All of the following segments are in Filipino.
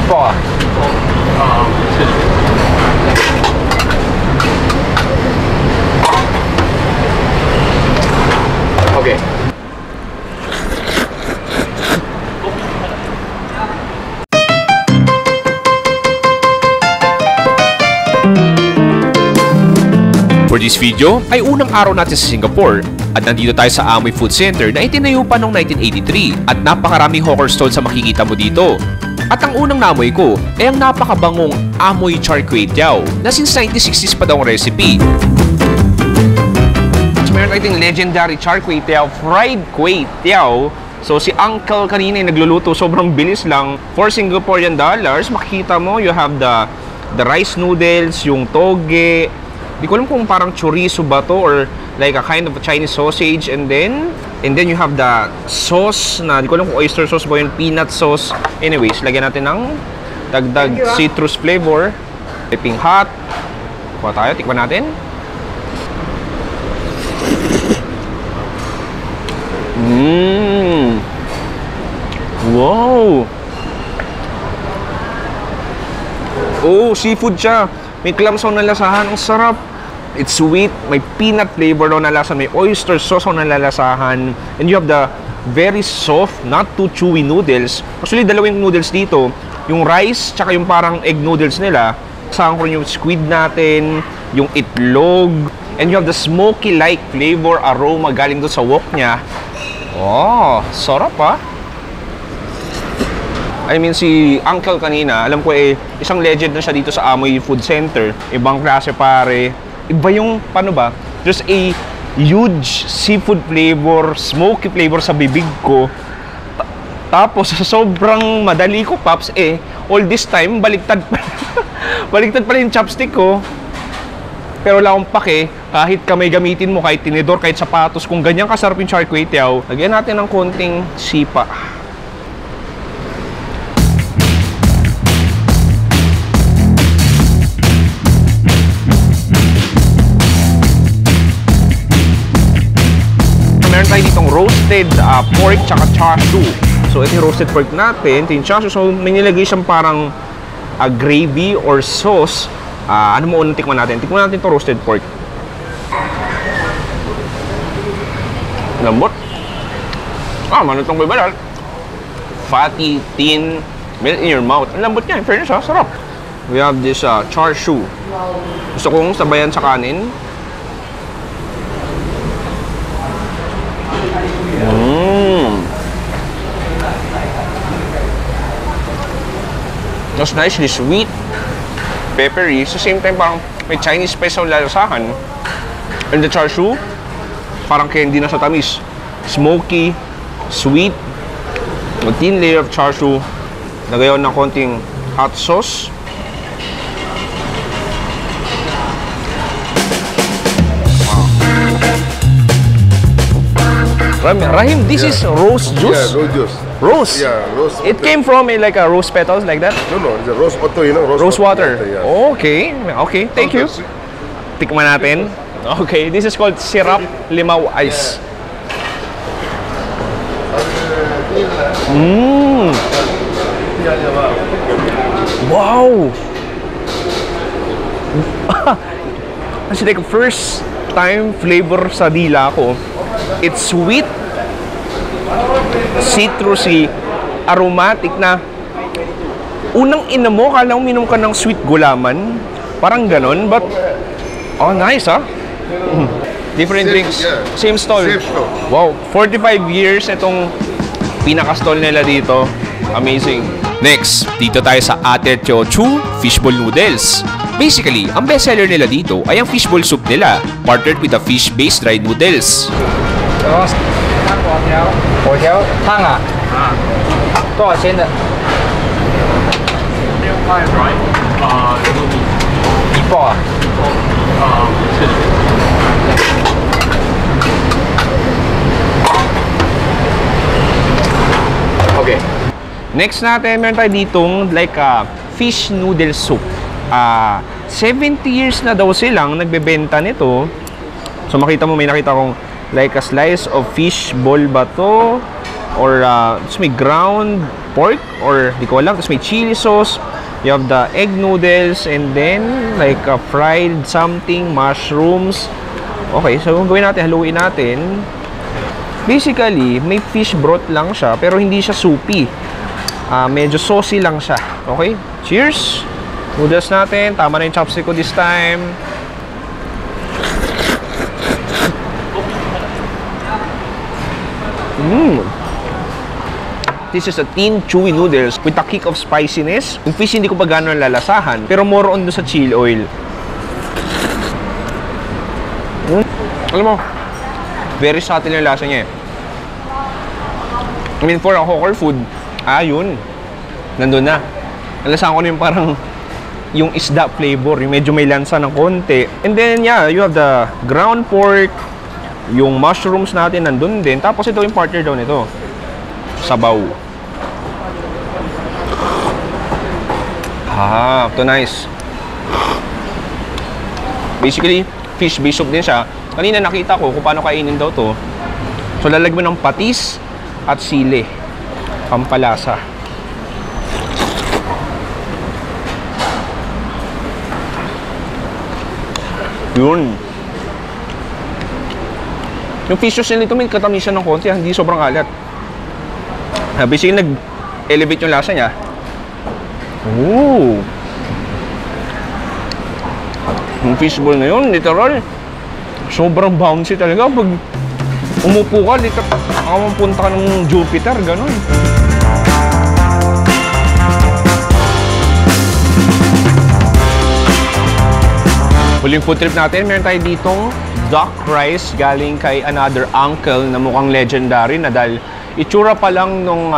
Ipo ah. Okay. For this video ay unang araw natin sa Singapore at nandito tayo sa Amoy Food Center na itinayo pa noong 1983 at napakaraming hawker stalls sa makikita mo dito. At ang unang naamoy ko ay ang napakabangong Amoy Char Kway Teow na since 1960s pa daw ang recipe. So meron tayong legendary Char Kway Teow, fried Kway Teow. So si Uncle kanina yung nagluluto, sobrang bilis lang. For Singaporean dollars, makikita mo you have the rice noodles, yung toge. Di ko alam kung parang chorizo ba to or like a kind of a Chinese sausage, and then you have the sauce na di ko alam kung oyster sauce ba yun, peanut sauce. Anyways, lagyan natin ng dagdag citrus flavor. Piping hot. Kuha tayo, tikman natin. Wow! Oh, seafood siya. May clamsaw na lasahan. Ang sarap. It's sweet. May peanut flavor daw na lasahan. May oyster sauce na lalasahan. And you have the very soft, not too chewy noodles. Actually, dalawang noodles dito. Yung rice, tsaka yung parang egg noodles nila. Kasama ko rin yung squid natin, yung itlog. And you have the smoky-like flavor, aroma galing doon sa wok niya. Oh, sarap ah. I mean, si Uncle kanina, alam ko isang legend na siya dito sa Amoy Food Center. Ibang klase pare. Iba yung, paano ba? There's a huge seafood flavor, smoky flavor sa bibig ko. Tapos, sobrang madali ko, Paps, all this time, baliktad pa. Baliktad pa yung chopstick ko. Pero wala akong pake, kahit kamay gamitin mo, kahit tinidor, kahit sapatos, kung ganyan kasarap yung Char Kway Teow, lagyan natin ng konting sipa. Meron tayo ditong roasted pork tsaka char siu. So ito yung roasted pork natin, ito yung char siu. So may nilagay siyang parang gravy or sauce. Ano mo unang tikman natin? Tikman natin itong roasted pork. Lambot. Manutong balal. Fatty, thin, melt in your mouth. Ang lambot niya, in fairness sarap. We have this char siu. Gusto kong sabayan sa kanin. It's nicely sweet, peppery, sa same time parang may Chinese spice ang lalasahan. And the char siu, parang candy na sa tamis. Smoky, sweet, a thin layer of char siu. Lagayon ng konting hot sauce. Rahim, this is rose juice? Yeah, rose juice. Rose? Yeah, rose. It came from like a rose petals like that? No, it's a rose water, you know. Rose water. Yeah. Okay, okay, thank you. Tikman natin. Okay, this is called Sirap Limau Ice. Wow! Kasi like first time flavor sa dila ko. It's sweet, citrusy, aromatic na unang ina mo, kala mo minom ka ng sweet gulaman. Parang ganon, but oh, nice Different drinks. Yeah. Same stall. Same stall. Wow, 45 years itong pinaka-stall nila dito. Amazing. Next, dito tayo sa Ate Teochew Fishball Noodles. Basically, ang bestseller nila dito ay ang fishball soup nila, partnered with the fish-based dried noodles. 火条汤啊，多少钱的？6块 right？ 一包啊？是。Okay. Next natin, meron tayo ditong like fish noodle soup. 70 years na daw silang nagbebenta nito. So makita mo, may nakita kong like a slice of fish ball ba to? Or may ground pork or di ko alam. Tapos may chili sauce. You have the egg noodles and then like a fried something, mushrooms. Okay, so gawin natin, haluin natin. Basically, may fish broth lang siya pero hindi siya soupy. Medyo saucy lang siya. Okay, cheers! Noodles natin, tama na yung chopstick ko this time. This is a thin, chewy noodles with a kick of spiciness. Yung fish hindi ko pa gano'n lalasahan, pero more on doon sa chili oil. Alam mo, very subtle yung lasa niya eh. I mean, for a hawker food, yun. Nandun na. Nalasahan ko na yung parang yung isda flavor, yung medyo may lansa ng konti. And then, yeah, you have the ground pork, yung mushrooms natin nandun din. Tapos ito yung partner daw nito. Sabaw. Ito nice. Basically, fish bishop din siya. Kanina nakita ko kung paano kainin daw to. So, lalagyan ng patis at sili. Pampalasa. Yun. Yung fish sauce nito may katamisan ng konti, hindi sobrang alat. Basically, nag-elevate yung lasa niya. Ooh! Yung fishball na yun, literal. Sobrang bouncy talaga. Pag umupo ka, literal, mapunta ka ng Jupiter, ganun. Huling food trip natin, meron tayo ditong duck rice galing kay another uncle na mukhang legendary na dahil itsura pa lang nung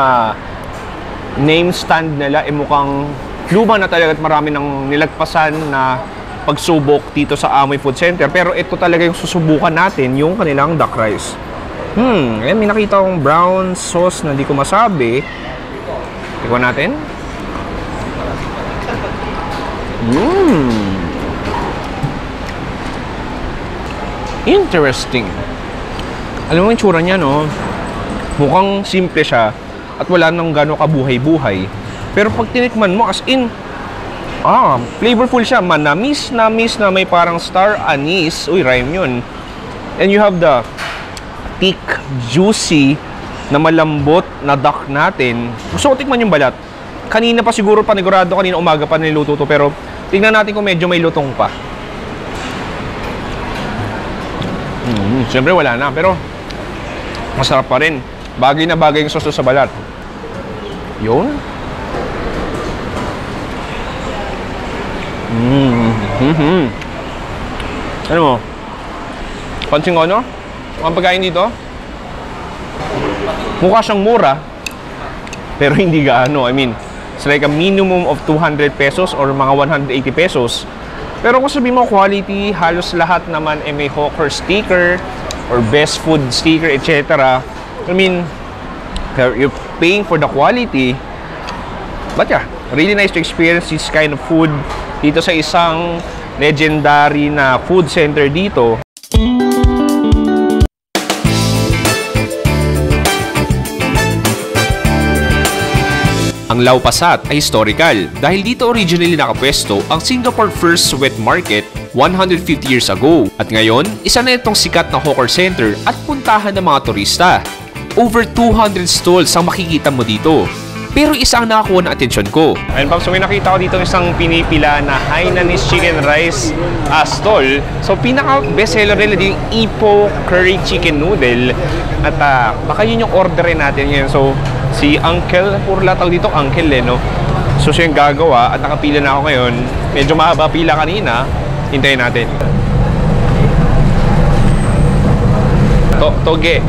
name stand nila mukhang luma na talaga at marami nang nilagpasan na pagsubok dito sa Amoy Food Center. Pero ito talaga yung susubukan natin, yung kanilang duck rice. Ayan, may nakita akong brown sauce na di ko masabi. Tikman natin. Interesting. Alam mo yung tsura niya, no? Mukhang simple siya at wala nang gano'ng kabuhay-buhay. Pero pag tinikman mo, as in, flavorful siya. Manamis-namis na may parang star anise. Uy, rhyme yun. And you have the thick, juicy, na malambot na duck natin. Gusto ko tikman yung balat. Kanina pa siguro, panigurado kanina umaga pa niluto to. Pero tingnan natin kung medyo may lutong pa. Siyempre wala na, pero masarap pa rin. Bagay na bagay yung sauce sa balat. Yun. Ano mo? Pansin ko, no? Ang pagkain dito, mukha siyang mura, pero hindi gaano. I mean, it's like a minimum of 200 pesos or mga 180 pesos. Pero kung sabihin mo quality, halos lahat naman may hawker sticker or best food sticker, etc. I mean, you're paying for the quality. But yeah, really nice to experience this kind of food dito sa isang legendary na food center dito. Ang Lau Pa Sat ay historical dahil dito originally nakapwesto ang Singapore first wet market 150 years ago. At ngayon, isa na itong sikat na hawker center at puntahan ng mga turista. Over 200 stalls ang makikita mo dito. Pero isa ang nakakuha ng atensyon ko. Ayun, Pops, so may nakita ko dito isang pinipila na Hainanese chicken rice stall. So pinaka bestseller nila din yung Ipoh curry chicken noodle. At baka yun yung orderin natin ngayon. So si Uncle, puro lataw dito Uncle no? So siya yung gagawa at nakapila na ako ngayon. Medyo mahaba pila kanina. Hintayin natin. Toge.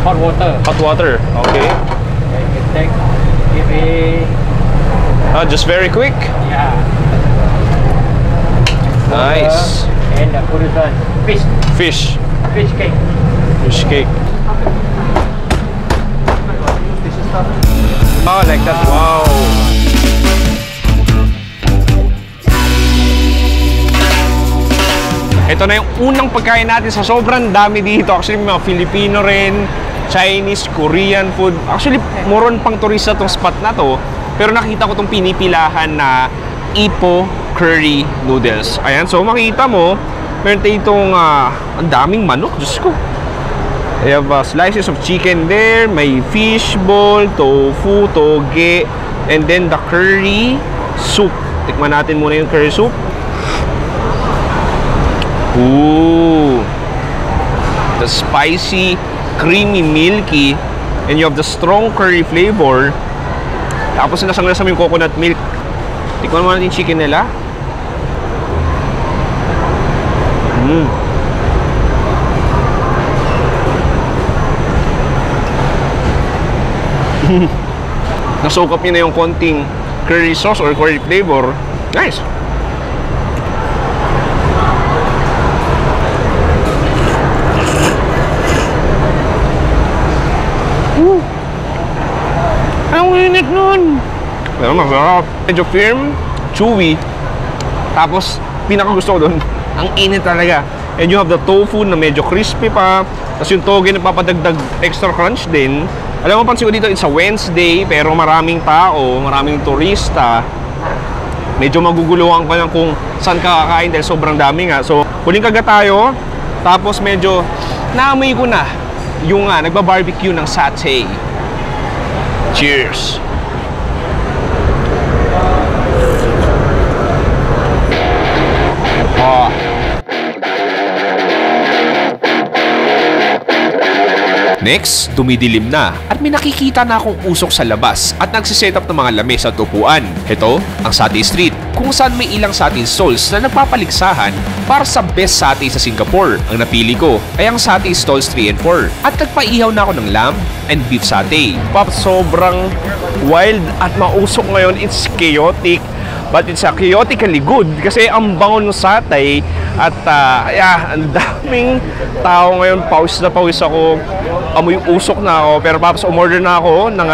Hot water. Hot water, okay. Take Just very quick. Yeah. Nice. And put it on fish. Fish. Fish cake. Fish cake. Oh, like that. Wow. Ito na yung unang pagkain natin sa sobrang dami dito. Actually, may mga Filipino rin. Chinese, Korean food. Actually, moron pang turista tong spot na to. Pero nakita ko tong pinipilahan na Ipo Curry Noodles. Ayan, so makita mo, meron tayo itong ang daming manok. Diyos ko. They have slices of chicken there. May fish ball, tofu, toge, and then the curry soup. Tikman natin muna yung curry soup. Ooh. The spicy, creamy, milky, and you have the strong curry flavor. Tapos lasang-lasa mo yung coconut milk. Tikman mo natin yung chicken nila. Nasukap niya na yung konting curry sauce or curry flavor. Nice. Ang init nun. Pero masarap. Medyo firm, chewy. Tapos, pinakagusto ko dun, ang init talaga. And you have the tofu na medyo crispy pa. Tapos yung toge na papadagdag extra crunch din. Alam mo, pansin ko dito, it's a Wednesday, pero maraming tao, maraming turista. Medyo maguguluhan ka lang kung saan ka kakain dahil sobrang dami nga. So, huling kagat tayo. Tapos medyo naamoy ko na yung nagba-barbecue ng satay. Cheers! Next, tumidilim na at may nakikita na akong usok sa labas at nagsiset up ng mga lamesa at upuan. Ito, ang Satay Street, kung saan may ilang satay stalls na nagpapaligsahan para sa best satay sa Singapore. Ang napili ko ay ang Satay Stalls 3 and 4 at nagpaihaw na ako ng lamb and beef satay. Pop, sobrang wild at mausok ngayon. It's chaotic, but it's chaotically good kasi ang bango ng satay at ang daming tao ngayon. Pawis na pawis ako, amoy usok na ako. Pero Pops, umorder na ako ng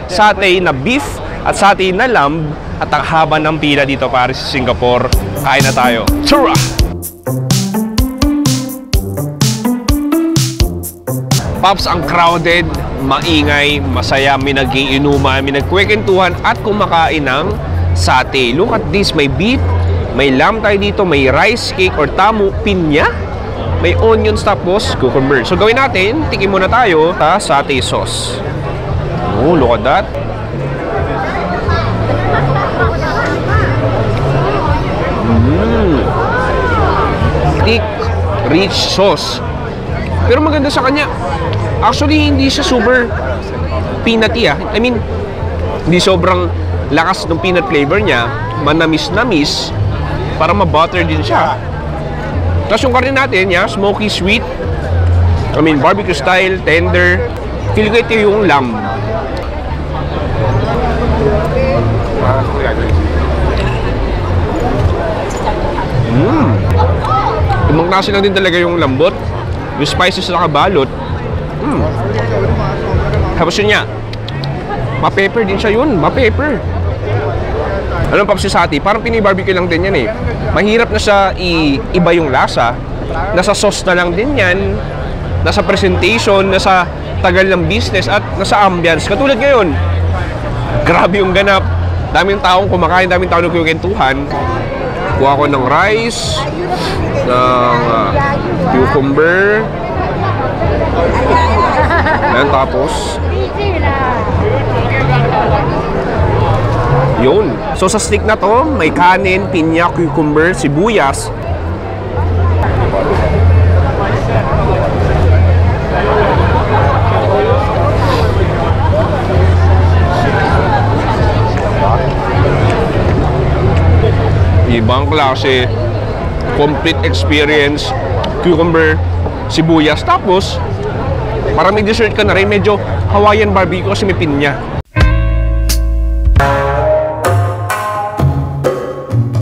satay na beef at satay na lamb at ang haba ng pila dito para sa Singapore. Kain na tayo. Tura! Pops, ang crowded, maingay, masaya, may nag-iinuman, may nagkwekentuhan at kumakain ng satay. Look at this, may beef, may lamb tayo dito, may rice cake or tamu, pinya, may onions tapos cucumber. So gawin natin, tikim muna tayo sa satay sauce. Oh, look at that. Thick, rich sauce. Pero maganda sa kanya. Actually, hindi siya super peanutty I mean, hindi sobrang lakas ng peanut flavor niya. Manamis-namis. Para ma-butter din siya. Tapos yung karne natin, smoky sweet. I mean, barbecue style, tender. Feel ko ito yung lamb. Ibang klase lang din talaga yung lambot. Yung spices na nakabalot. Tapos yun niya, ma-pepper din siya yun. Ma-pepper. Alam pa si Sati, parang Pinoy-barbecue lang din yan eh. Mahirap na siya iba yung lasa. Nasa sauce na lang din yan. Nasa presentation, nasa tagal ng business at nasa ambience. Katulad ngayon, grabe yung ganap. Daming taong kumakain, daming taong nagkukentuhan. Kuha ko ng rice, ng cucumber. Ayan, tapos yun. So sa stick na to, may kanin, pinya, cucumber, sibuyas. Ibang klase, complete experience, cucumber, sibuyas. Tapos, para may dessert ka na rin, medyo Hawaiian barbecue kasi may pinya.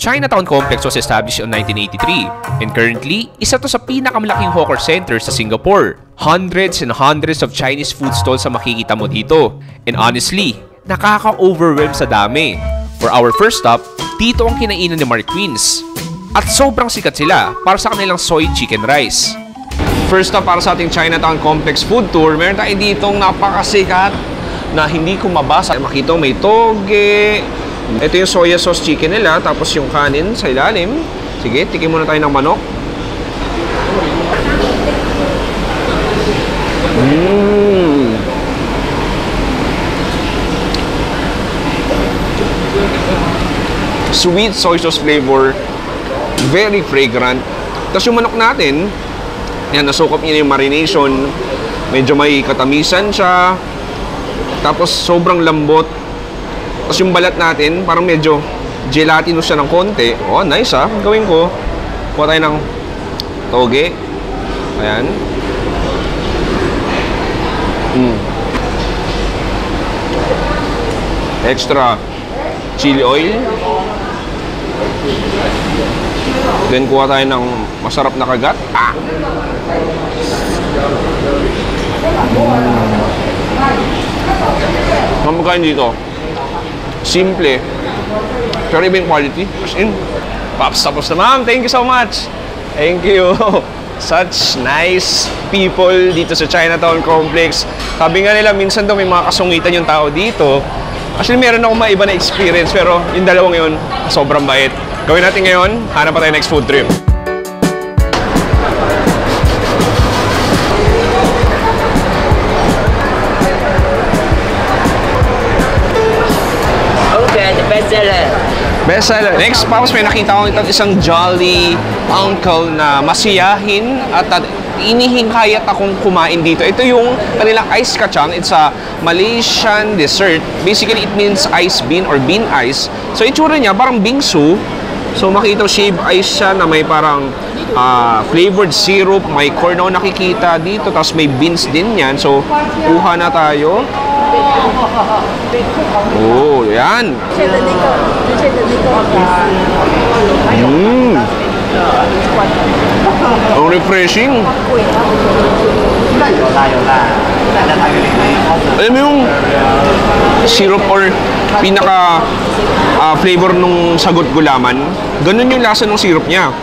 Chinatown Complex was established in 1983 and currently, isa to sa pinakamalaking hawker center sa Singapore. Hundreds and hundreds of Chinese food stalls ang makikita mo dito. And honestly, nakaka-overwhelm sa dami. For our first stop, dito ang kinainan ni Mark Queens. At sobrang sikat sila para sa kanilang soy chicken rice. First stop para sa ating Chinatown Complex food tour, meron tayo ditong napakasikat na hindi ko mabasa. Makita may toge. Ito yung soya sauce chicken nila, tapos yung kanin sa ilalim. Sige, tikim muna tayo ng manok. Sweet soy sauce flavor, very fragrant. Tapos yung manok natin, yan, nasukop niya yung marination. Medyo may katamisan siya. Tapos sobrang lambot. Tapos yung balat natin, parang medyo gelatinous siya ng konti. Oh, nice ah. Gawin ko. Kuha tayo ng toge. Ayan. Extra chili oil. Then kuha tayo ng masarap na kagat. Mamakain dito. Simple. Pero iba yung quality. As in, Pops, tapos na ma'am. Thank you so much. Thank you. Such nice people dito sa Chinatown Complex. Sabi nga nila, minsan daw may mga kasungitan yung tao dito. Actually, meron akong maiba na experience, pero yung dalawang yun, sobrang bait. Gawin natin ngayon, hanap pa tayo next food trip. Okay, the bestseller. Bestseller. Next, Pops, may nakita ko isang jolly uncle na masiyahin at inihingayat akong kumain dito. Ito yung kanilang ice kacang. It's a Malaysian dessert. Basically, it means ice bean or bean ice. So, itsura niya parang bingsu. So, makita shaved ice siya na may parang flavored syrup. May corn na nakikita dito. Tapos may beans din yan. So, kuha na tayo. Oh, yan. Ang refreshing. Alam mo yung syrup or pinaka flavor nung sagot gulaman, ganun yung lasa ng syrup niya.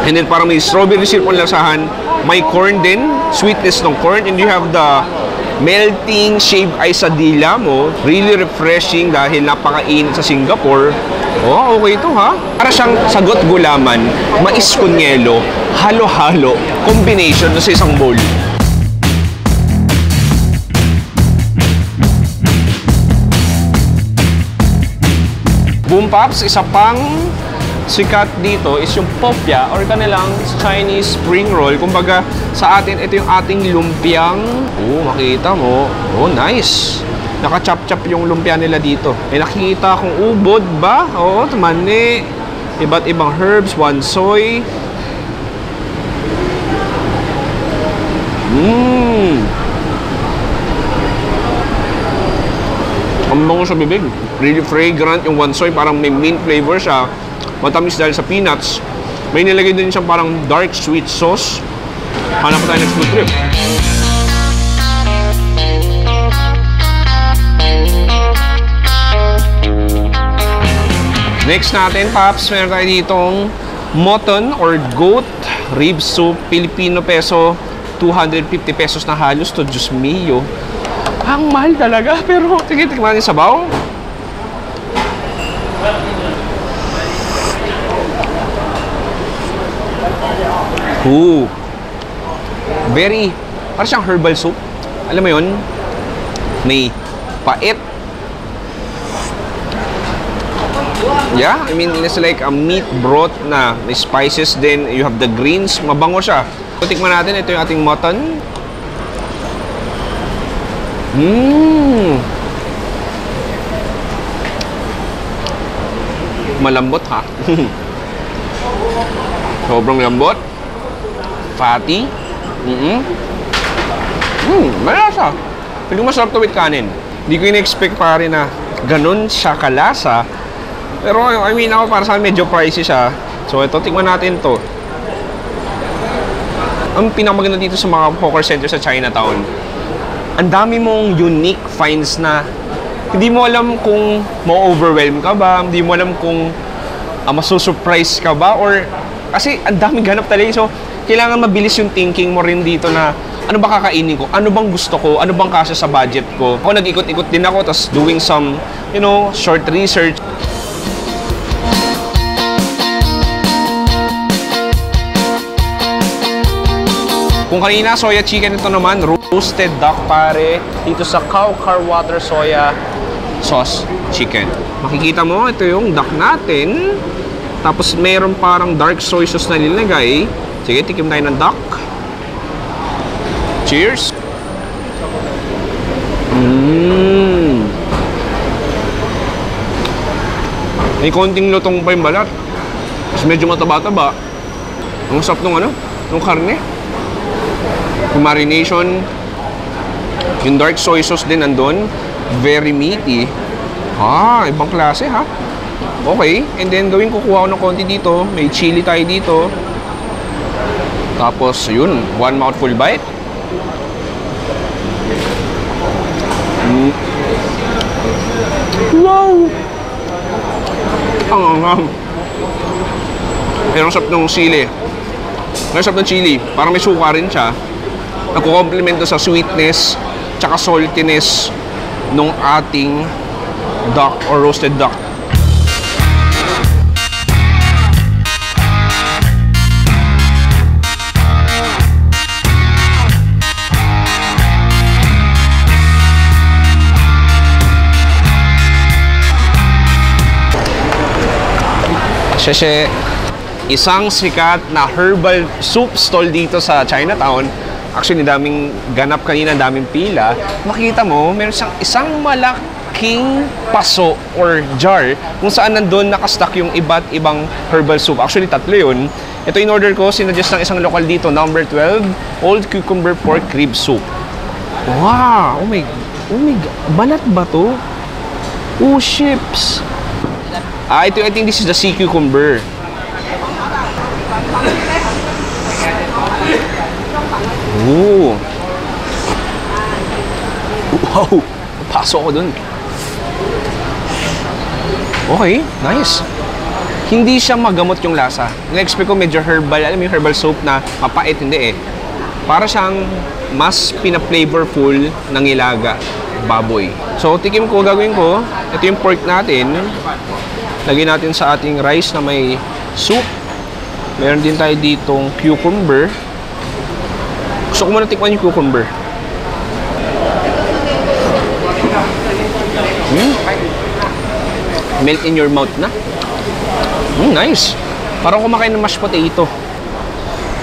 And then parang may strawberry syrup ang lasahan, may corn din, sweetness ng corn, and you have the melting shaved ice sa dila mo. Really refreshing dahil napakainit sa Singapore. Oh, okay ito ha. Para siyang sagot gulaman, mais con yelo, halo-halo, combination sa isang bowl. Boom Pops, isa pang sikat dito is yung popya or kanilang Chinese spring roll. Kumbaga sa atin, ito yung ating lumpiang. Oh, makita mo. Oh, nice. Naka-chop-chop yung lumpia nila dito. May nakikita akong ubod ba? Oo, mani. Iba't ibang herbs, wansoy. Ang bango sa bibig. Really fragrant yung wansoy. Parang may mint flavor siya. Matamis dahil sa peanuts. May nilagay din siyang parang dark sweet sauce. Hanap pa tayo next food trip. Next natin, Pops, meron tayo ditong mutton or goat rib soup. Filipino peso, 250 pesos na halos to. Diyos mio. Ang mahal talaga. Pero, sige, tikman natin sabaw. Ooh. Very, parang siyang herbal soup. Alam mo yun? May pait. Yeah, I mean, it's like a meat broth na may spices din. You have the greens. Mabango siya. So, tikman natin. Ito yung ating mutton. Malambot ha. Sobrang lambot. Fatty. Malasa. Pero masarap to with kanin. Hindi ko in-expect pare na ganun siya kalasa. Pero I mean ako para sa akin medyo pricey siya. So ito, tingnan natin to. Ang pinakamaganda dito sa mga hawker center sa Chinatown, ang dami mong unique finds na hindi mo alam kung ma-overwhelm ka ba, hindi mo alam kung masusurprise ka ba, or kasi ang daming ganap talaga. So kailangan mabilis yung thinking mo rin dito na ano ba kakainin ko? Ano bang gusto ko? Ano bang kasya sa budget ko? Ako nag-ikot-ikot din ako, tapos doing some, short research. Kung kanina, soya chicken, ito naman, roasted duck pare, dito sa Cow Car Water Soya Sauce Chicken. Makikita mo, ito yung duck natin. Tapos mayroon parang dark soy sauce na nilagay. Sige, tikim tayo ng duck. Cheers! May konting lutong pa yung balat. Tapos medyo mataba-taba. Ang sarap nung nung karne. Yung marination, yung dark soy sauce din nandun. Very meaty. Ibang klase ha. Okay, and then gawin kukuha ko ng konti dito. May chili tayo dito. Tapos, yun, one mouthful bite. Wow! Ang anghang. Pero ang sarap ng sili. Ang sarap ng chili. Parang may suka rin siya. Nagko-complement sa sweetness tsaka saltiness nung ating duck or roasted duck. Sheshe, isang sikat na herbal soup stall dito sa Chinatown. Actually, daming ganap kanina, daming pila. Makita mo, meron siyang isang malaking paso or jar kung saan nandun nakastock yung iba't ibang herbal soup. Actually, 3 yun. Ito in order ko, sinuggest ng isang lokal dito, number 12, Old Cucumber Pork Rib Soup. Wow! Oh my God. Balat ba to? Oh, chips! I think this is the sea cucumber. Ooh. Wow! Pasok ko dun. Okay, nice. Hindi siya magamot yung lasa. Na-expect ko medyo herbal. Alam mo yung herbal soap na mapait, hindi eh. Para siyang mas pina-flavorful ng ilaga, baboy. So, tikim ko, gagawin ko. Ito yung pork natin. Lagyan natin sa ating rice na may soup. Meron din tayo ditong cucumber. Gusto ko muna tikman yung cucumber. Melt in your mouth na. Nice. Parang kumakain ng mashed potato.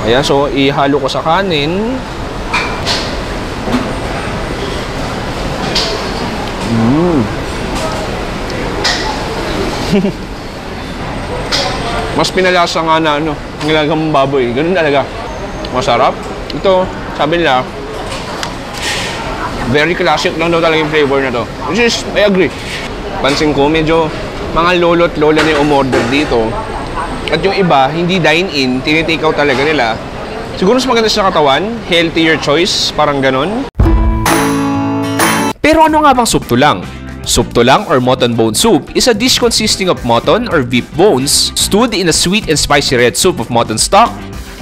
Ayan, so ihalo ko sa kanin. Mas pinalasa nga na nilagang baboy. Ganun talaga. Masarap. Ito, sabi nila, very classic lang daw talaga yung flavor na to. Which is, I agree. Pansin ko, medyo mga lolo't lola na yung umorder dito. At yung iba, hindi dine-in, tinitake out talaga nila. Siguro mas maganda sa katawan, healthier choice, parang ganon. Pero ano nga bang soup tulang? Soup tulang or mutton bone soup is a dish consisting of mutton or beef bones stewed in a sweet and spicy red soup of mutton stock,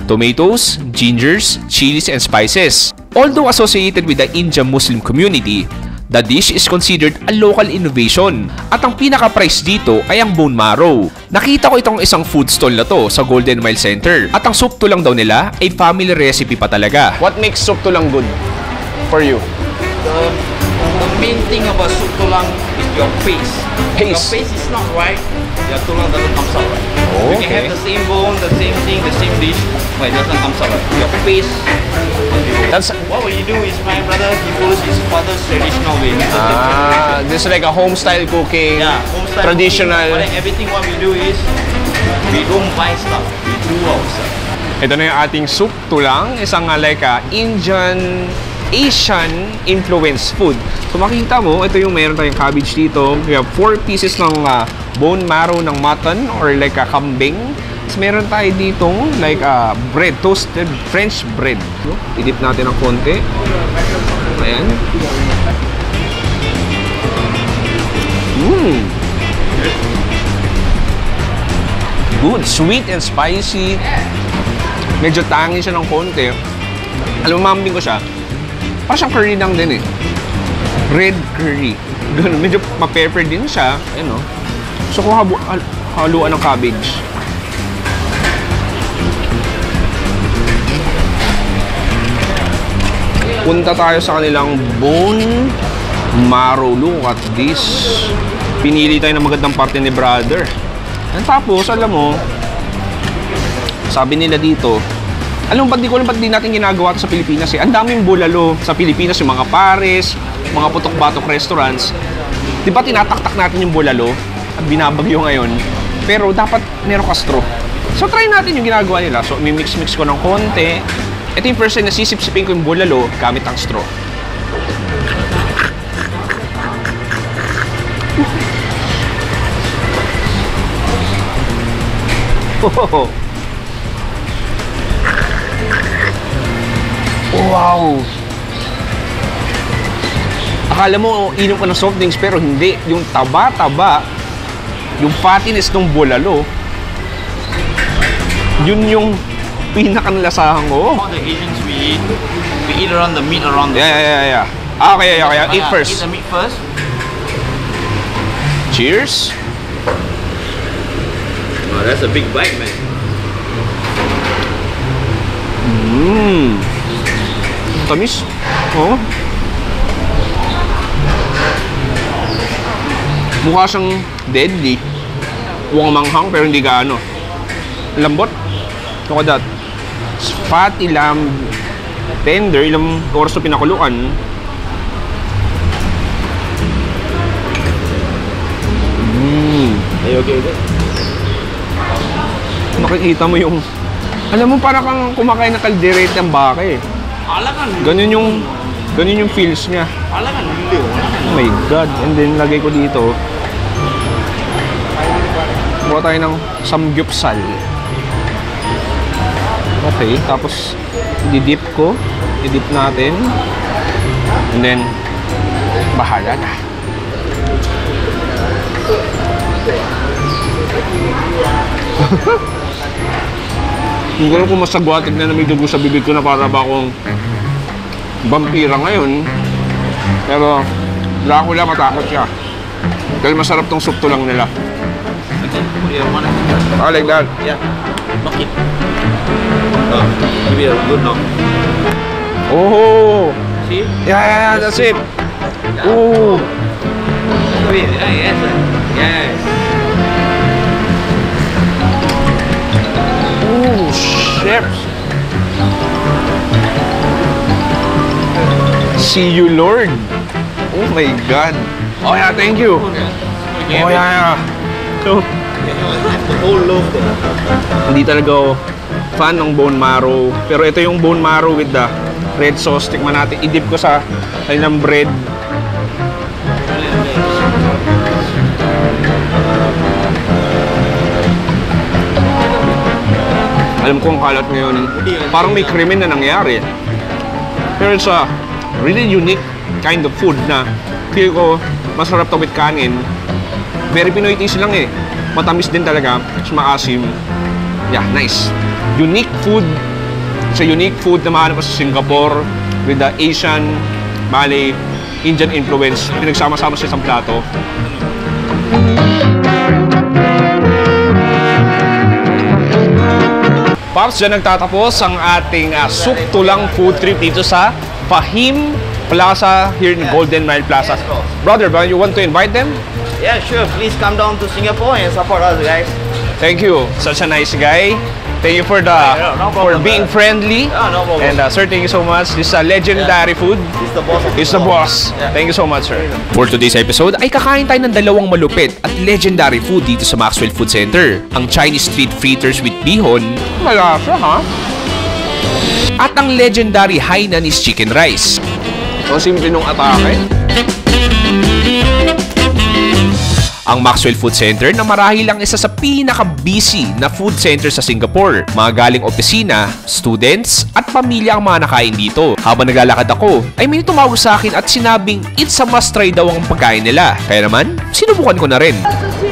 tomatoes, gingers, chilies, and spices. Although associated with the Indian Muslim community, the dish is considered a local innovation at ang pinaka-price dito ay ang bone marrow. Nakita ko itong isang food stall na to sa Golden Mile Center at ang soup tulang daw nila ay family recipe pa talaga. What makes soup tulang good for you? The main thing about soup tulang is your paste. If your paste is not right, your tulang doesn't come out right. Oh, you can have the same bone, the same thing, the same dish, but it doesn't come out right. Your paste. What will you do is my brother, he follows his father's traditional way. This is like a home style cooking, home style traditional. Cooking, but then everything what we do is we don't buy stuff, we do ourselves. Ito na yung ating soup tulang, isang like Indian Asian influenced food. So makita mo, ito yung meron tayong cabbage dito. We have 4 pieces ng bone marrow ng mutton or like kambing. Tapos meron tayo ditong like bread, toasted French bread. Idip natin ng konti. Ayan. Good, sweet and spicy. Medyo tangy siya ng konti. Alam mo, maming ko siya. Parang siyang curry lang din eh. Red curry. Ganun, medyo ma-pepper din siya. Ayun, no? So, kung haluan ng cabbage. Punta tayo sa kanilang bone marrow. Look at this. Pinili tayo ng magandang parte ni brother. And tapos, alam mo, sabi nila dito, alam mo, di ko alam ba't di natin ginagawa ito sa Pilipinas eh. Ang daming bulalo sa Pilipinas, yung mga pares, mga putok-batok restaurants. Di ba tinataktak natin yung bulalo at binabagyo ngayon? Pero dapat meron ka straw. So try natin yung ginagawa nila. So mimix-mix ko ng konti. Ito yung first time na sisip-sipin ko yung bulalo gamit ang straw. Oh. Wow! Akala mo, inom ka ng soft drinks, pero hindi. Yung taba-taba, yung fattiness ng bulalo, yun yung pinakanlasahan ko. All the Asians we eat around the meat around the... Yeah. Okay. Eat first. Eat the meat first. Cheers! Oh, that's a big bite, man. Tamis. Oh. Mukha siyang deadly. Mukhang manghang pero hindi gaano. Lambot. Look at that. Fatty lamb. Tender. Ilang oras na pinakuluan. Are you okay with it? Makikita mo yung... Alam mo, parang kang kumakain ng kalderete ng baka eh. Ganun yung feels niya. Oh my God. And then, lagay ko dito. Buka tayo ng samgyupsal. Okay. Tapos, didip ko. Didip natin. And then, bahala na. Hindi ko lang kung masagwatig na may dugo sa bibig ko na para ba akong vampira ngayon. Pero Dracula, matakot siya. Dahil masarap tong soup tulang nila. I like that. Yeah. Knock it. Give it a good knock. Oh! See? Yeah, that's it. Oh! Wait, yes. Yes. Oh, shit. See you, Lord. Oh my God. Oh yeah, thank you. Oh yeah. So, The whole loaf there. hindi talaga ako fan ng bone marrow. Pero ito yung bone marrow with the red sauce. Tikman natin. Idip ko sa kanilang bread. Alam ko ang kalat ngayon. Parang may krimen na nangyari. Pero it's a really unique kind of food na feel ko masarap to with kanin. Very Pinoy taste lang eh. Matamis din talaga. It's maasim. Yeah, nice. Unique food. It's a unique food na mahanap sa Singapore with the Asian, Malay, Indian influence. Pinagsama-sama sa isang plato. Paps, dyan nagtatapos ang ating soup tulang food trip dito sa Fahim Plaza here in Golden Mile Plaza. Brother, you want to invite them? Yeah, sure. Please come down to Singapore and support us, guys. Thank you. Such a nice guy. Thank you for no problem, being friendly. Yeah, no problem. And sir, thank you so much. This is a legendary food. He's the boss of He's the boss. Yeah. Thank you so much, sir. For today's episode ay kakain tayo ng dalawang malupit at legendary food dito sa Maxwell Food Center. Ang Chinese street fritters with bihon Malasa, ha? at ang legendary Hainanese chicken rice. Ang simple nung atake. Ang Maxwell Food Center na marahil ang isa sa pinaka-busy na food center sa Singapore. Mga galing opisina, students, at pamilya ang mga nakain dito. Habang naglalakad ako, ay may tumawag sa akin at sinabing it's a must try daw ang pagkain nila. Kaya naman, sinubukan ko na rin.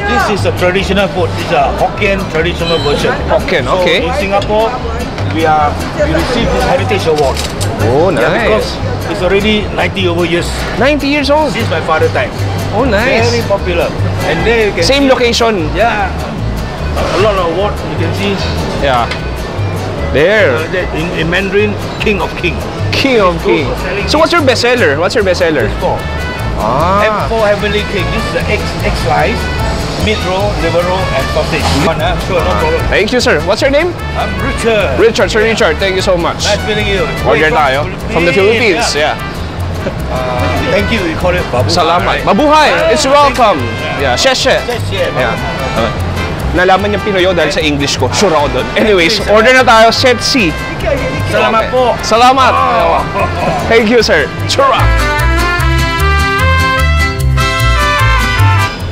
This is a traditional food. It's a Hokkien traditional version. Hokkien, okay. So in Singapore, we received this Heritage Award. Oh, Yeah, because nice. it's already 90 over years 90 years old. since my father time. Oh, nice. Very popular. And there you can Same see, location. yeah, a lot of awards you can see. Yeah. There. In Mandarin, King of King. King of King. So what's your bestseller? What's your bestseller? Four. Ah. M4 Heavenly King. This is the X slice, meat roll, liver roll, and sausage. Sure, no problem. Thank you, sir. What's your name? I'm Richard. Richard. Sir Richard, thank you so much. Nice meeting you. Order Wait, tayo. From the Philippines. Yeah. Thank you. We call it babu. Salamat. Right? Mabuhay. It's welcome. Yeah. Sheshe. Yeah. Yeah. Okay. Nalaman niyang Pinoyo dahil sa English ko. Sure ako doon. Anyways, order na tayo. Set C. Salamat po. Salamat. Thank you, sir. Churra.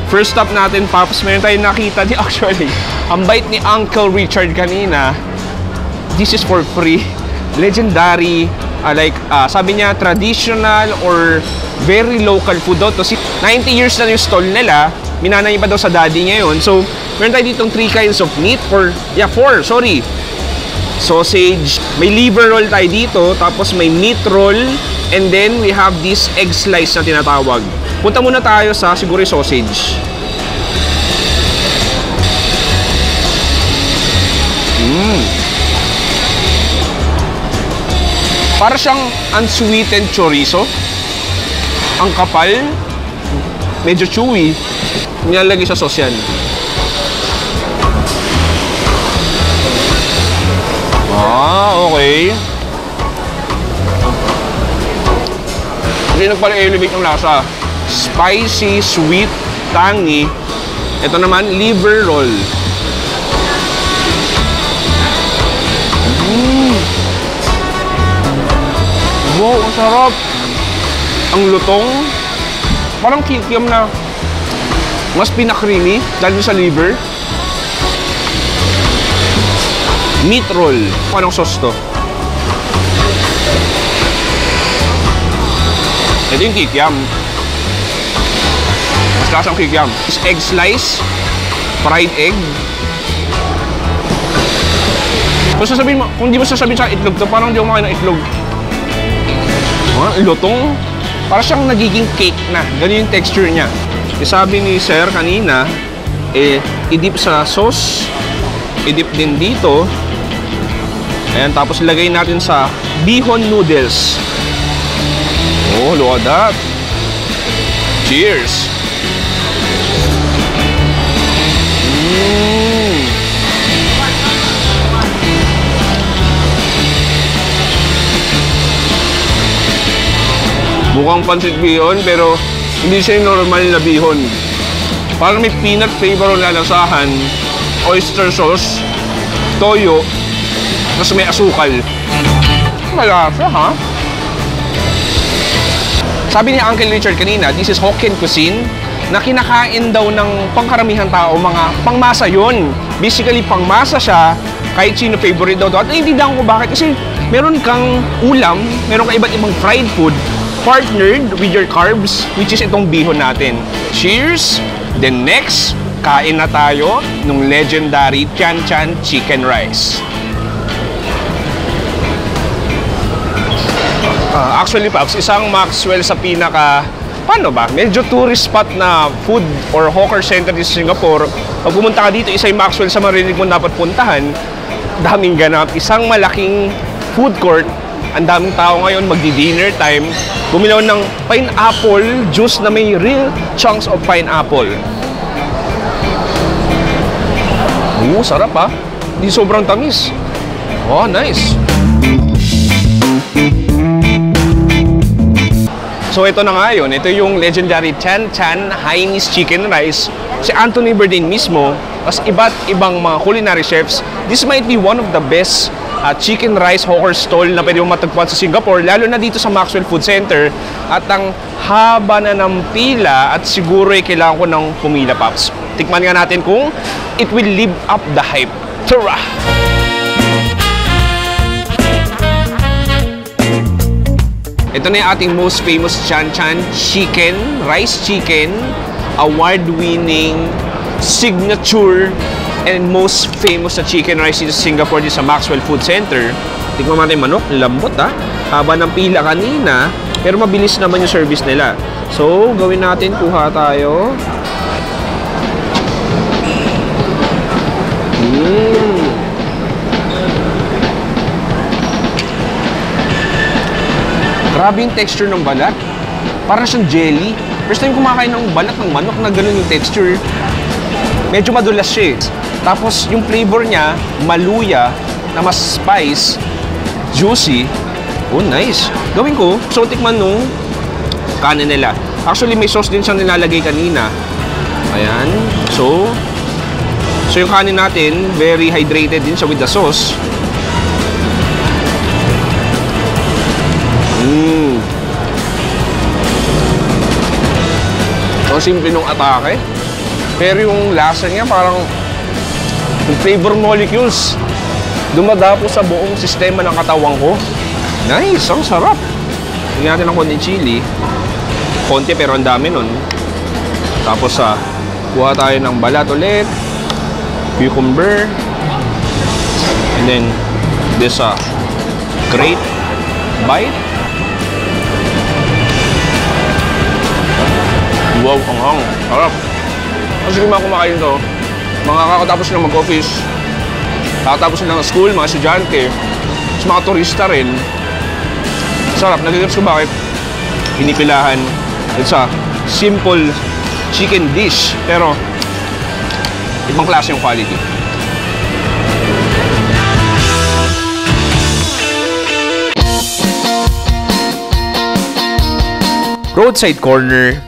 First stop natin, Pops, meron tayong nakita di actually. Ang bait ni Uncle Richard kanina. This is for free. Legendary, sabi niya, traditional or very local food daw. 90 years na yung stall nila. Minanay pa daw sa daddy niya yun. So, meron tayo ditong 3 kinds of meat or, 4, sorry. Sausage, may liver roll tayo dito, tapos may meat roll, and then we have this egg slice na tinatawag. Punta muna tayo sa siguro sausage. Para siyang unsweetened chorizo. Ang kapal, medyo chewy. Nilalagay sa sauce yan. Okay. Hindi nagpala-elevate ng lasa. Spicy, sweet, tangy. Ito naman, liver roll. Wow, ang sarap. Ang lutong. Parang kikiam na mas pinakreamy dahil sa liver. Meat roll. Anong sauce to? Ito yung kikiam. Mas lasang kikiam. Is egg slice. Fried egg. Kung sasabihin mo, kung di mo sasabihin sa itlog to, parang di mo makain ng itlog. Lutong. Para siyang nagiging cake na. Ganun yung texture niya. Sabi ni Sir kanina, i-dip sa sauce, i-dip din dito. Ayan, tapos ilagay natin sa bihon noodles. Oh, look at that. Cheers! Mukhang pancit bihon, pero hindi siya yung normal na bihon. Parang may peanut flavor ang lalasahan, oyster sauce, toyo, tapos may asukal. Malasa, ha? Sabi ni Uncle Richard kanina, this is Hokkien cuisine na kinakain daw ng pangkaramihan tao, mga pangmasa yun. Basically, pangmasa siya, kahit sino favorite daw. At naiintindihan ko bakit, kasi meron kang ulam, meron kang iba't ibang fried food, partnered with your carbs, which is itong bihon natin. Cheers! Then next, kain na tayo ng legendary Chan Chan Chicken Rice. Actually, Pops, isang Maxwell sa pinaka, paano ba? Medyo tourist spot na food or hawker center sa Singapore. Pag pumunta ka dito, isang Maxwell sa marinig mo dapat puntahan. Daming ganap. Isang malaking food court. Ang daming tao ngayon, magdi-dinner time. Bumilaw ng pineapple juice na may real chunks of pineapple. Sarap ha. Hindi sobrang tamis. Oh, nice. So ito na nga yun. Ito yung legendary Chan Chan Hainanese Chicken Rice. Si Anthony Bourdain mismo, as iba't ibang mga culinary chefs, this might be one of the best chicken rice hawker stall na pwede mong matagpuan sa Singapore, lalo na dito sa Maxwell Food Center. At ang haba na ng pila at siguro ay kailangan ko ng pumila, Pops. Tikman nga natin kung it will live up the hype. Tara! Ito na yung ating most famous Chan Chan Chicken, rice chicken, award-winning, signature and most famous na chicken rice dito sa Singapore, dito sa Maxwell Food Center. Tignan natin yung manok, lambot ha. Haba ng pila kanina, pero mabilis naman yung service nila. So, gawin natin, kuha tayo. Grabe yung texture ng balat. Parang siyang jelly. First time kumakain ng balat ng manok na ganun yung texture. Medyo madulas siya eh. Tapos yung flavor niya, maluya, na mas spice, juicy. Oh, nice. Gawin ko, so tikman nung kanin nila. Actually, may sauce din siyang nilalagay kanina. Ayan. So yung kanin natin, very hydrated din siya with the sauce. So, simple nung atake. Pero yung lasa niya, parang yung flavor molecules dumadapo sa buong sistema ng katawan ko. Nice! Ang sarap! Tingnan natin ng konti chili. Konti pero ang dami nun. Tapos, kuha tayo ng balat ulit. Cucumber. And then, this great bite. Wow, ang harap. Kasi kung mga kumakain to, mga kakatapos na mag-office, kakatapos na ng school, mga estudyante, sa mga turista rin, sarap. Nagigits ko bakit pinipilahan. It's a simple chicken dish, pero ibang klase yung quality. Roadside corner,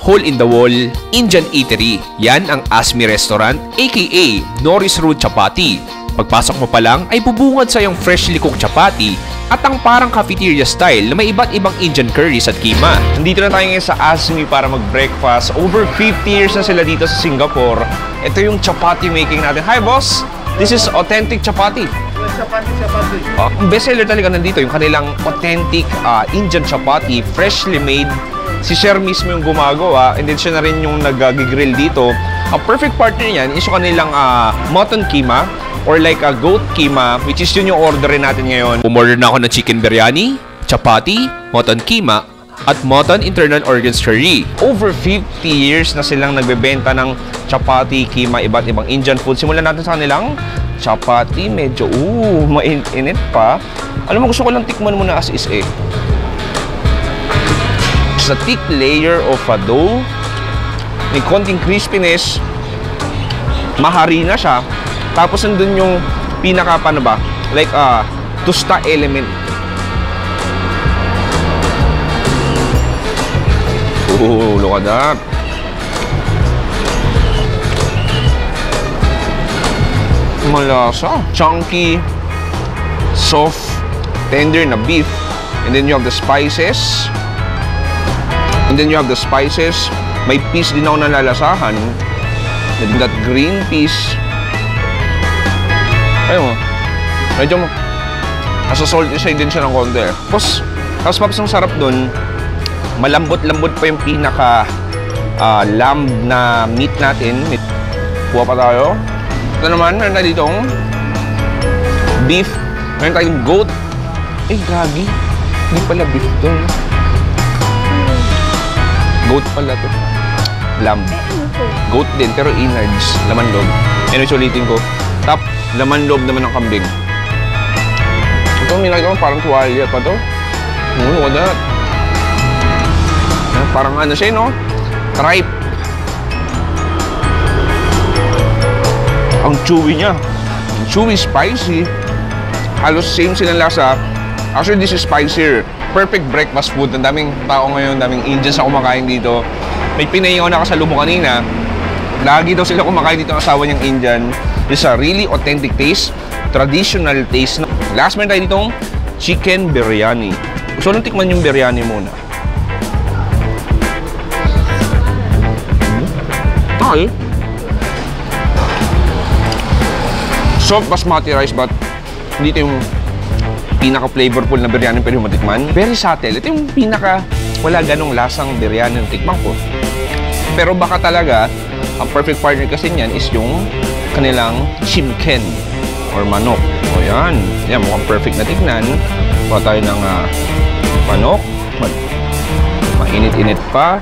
hole-in-the-wall, Indian eatery. Yan ang Asmi Restaurant, aka Norris Road Chapati. Pagpasok mo pa lang ay bubungad sa yung freshly cooked chapati at ang parang cafeteria style na may iba't ibang Indian curries at kima. Nandito na tayo ngayon sa Asmi para mag-breakfast. Over 50 years na sila dito sa Singapore. Ito yung chapati making natin. Hi, boss! This is authentic chapati. Chapati. Bestseller talaga nandito yung kanilang authentic Indian chapati, freshly made. Si Sher mismo yung gumagawa, and then siya na rin yung nag-grill dito. A perfect partner niyan is yung kanilang mutton kima or like a goat kima, which is yun yung orderin natin ngayon. Umorder na ako ng chicken biryani, chapati, mutton kima, at mutton internal organs curry. Over 50 years na silang nagbebenta ng chapati, kima, iba't ibang Indian food. Simulan natin sa kanilang chapati. Medyo, mainit pa. Alam mo, gusto ko lang tikman muna as is eh. It's a thick layer of a dough. May konting crispiness. Maharina siya. Tapos nandun yung pinaka, paano ba? Like, tusta element. Oh, look at that. Malasa. Chunky, soft, tender na beef. And then you have the spices. May peas din ako nalalasahan. Then that green peas. Ayun mo. Medyo nasa salty side din siya ng konti. Tapos paps, ang sarap dun. Malambot-lambot pa yung pinaka lamb na meat natin. Kuha pa tayo. Ito naman, meron tayo ditong beef. Meron tayong goat. Eh, gagi. Hindi pala beef to. Goat pala to. Lamb. Goat din, pero innards. Laman loob. Anyway, ulitin ko. Top, laman loob naman ng kambing. Ito, may nakita ko parang tuwalya pa to. Look at that. Parang ano siya, no? Tripe. Ang chewy niya. Chewy, spicy. Halos same silang lasa. Actually, this is spicier. Perfect breakfast food. Ang daming tao ngayon, daming Indians na kumakain dito. May Pinay ako nakasalubong kanina. Lagi daw sila kumakain dito ang asawa niyang Indian. This is a really authentic taste. Traditional taste. Last meron tayo ditong chicken biryani. Gusto nang tikman yung biryani muna. Okay. Soft basmati rice, but dito yung pinaka-flavorful na biryani pwede mo matikman. Very subtle. Ito yung wala ganong lasang biryani ng tikman ko. Pero baka talaga, ang perfect partner kasi niyan is yung kanilang chimken or manok. O yan. Yan, mukhang perfect na tignan. Kuha tayo ng manok. Mainit-init pa.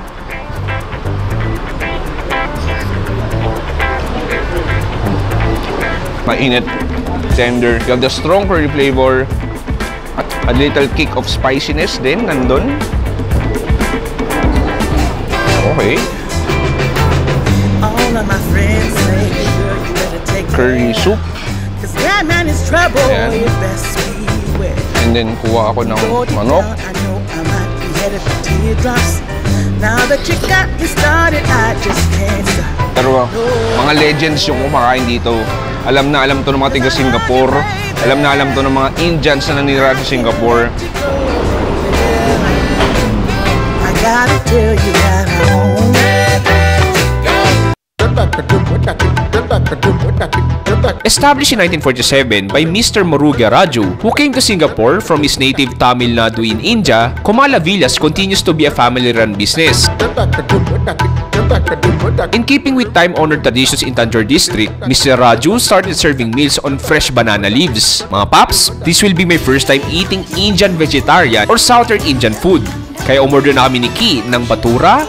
Mainit. Tender. You have the strong curry flavor. At a little kick of spiciness din nandun. Okay. All of my friends say, girl, you better take Curry soup. Cause that man is trouble. Ayan. You best beware. And then, kuha ako ng manok. I know I might be headed for teardrops. Now that you got me started, I just can't stop. Pero mga legends yung kumakain dito. Alam na alam to ng mga taga Singapore. Alam na alam to ng mga Indians na nanira sa Singapore. I gotta tell you that I won't. Established in 1947 by Mr. Muruga Raju, who came to Singapore from his native Tamil Nadu in India, Komala Villas continues to be a family-run business. In keeping with time-honored traditions in Tanjore District, Mr. Raju started serving meals on fresh banana leaves. Mga paps, this will be my first time eating Indian vegetarian or Southern Indian food. Kaya umorder na kami ni Ki ng batura,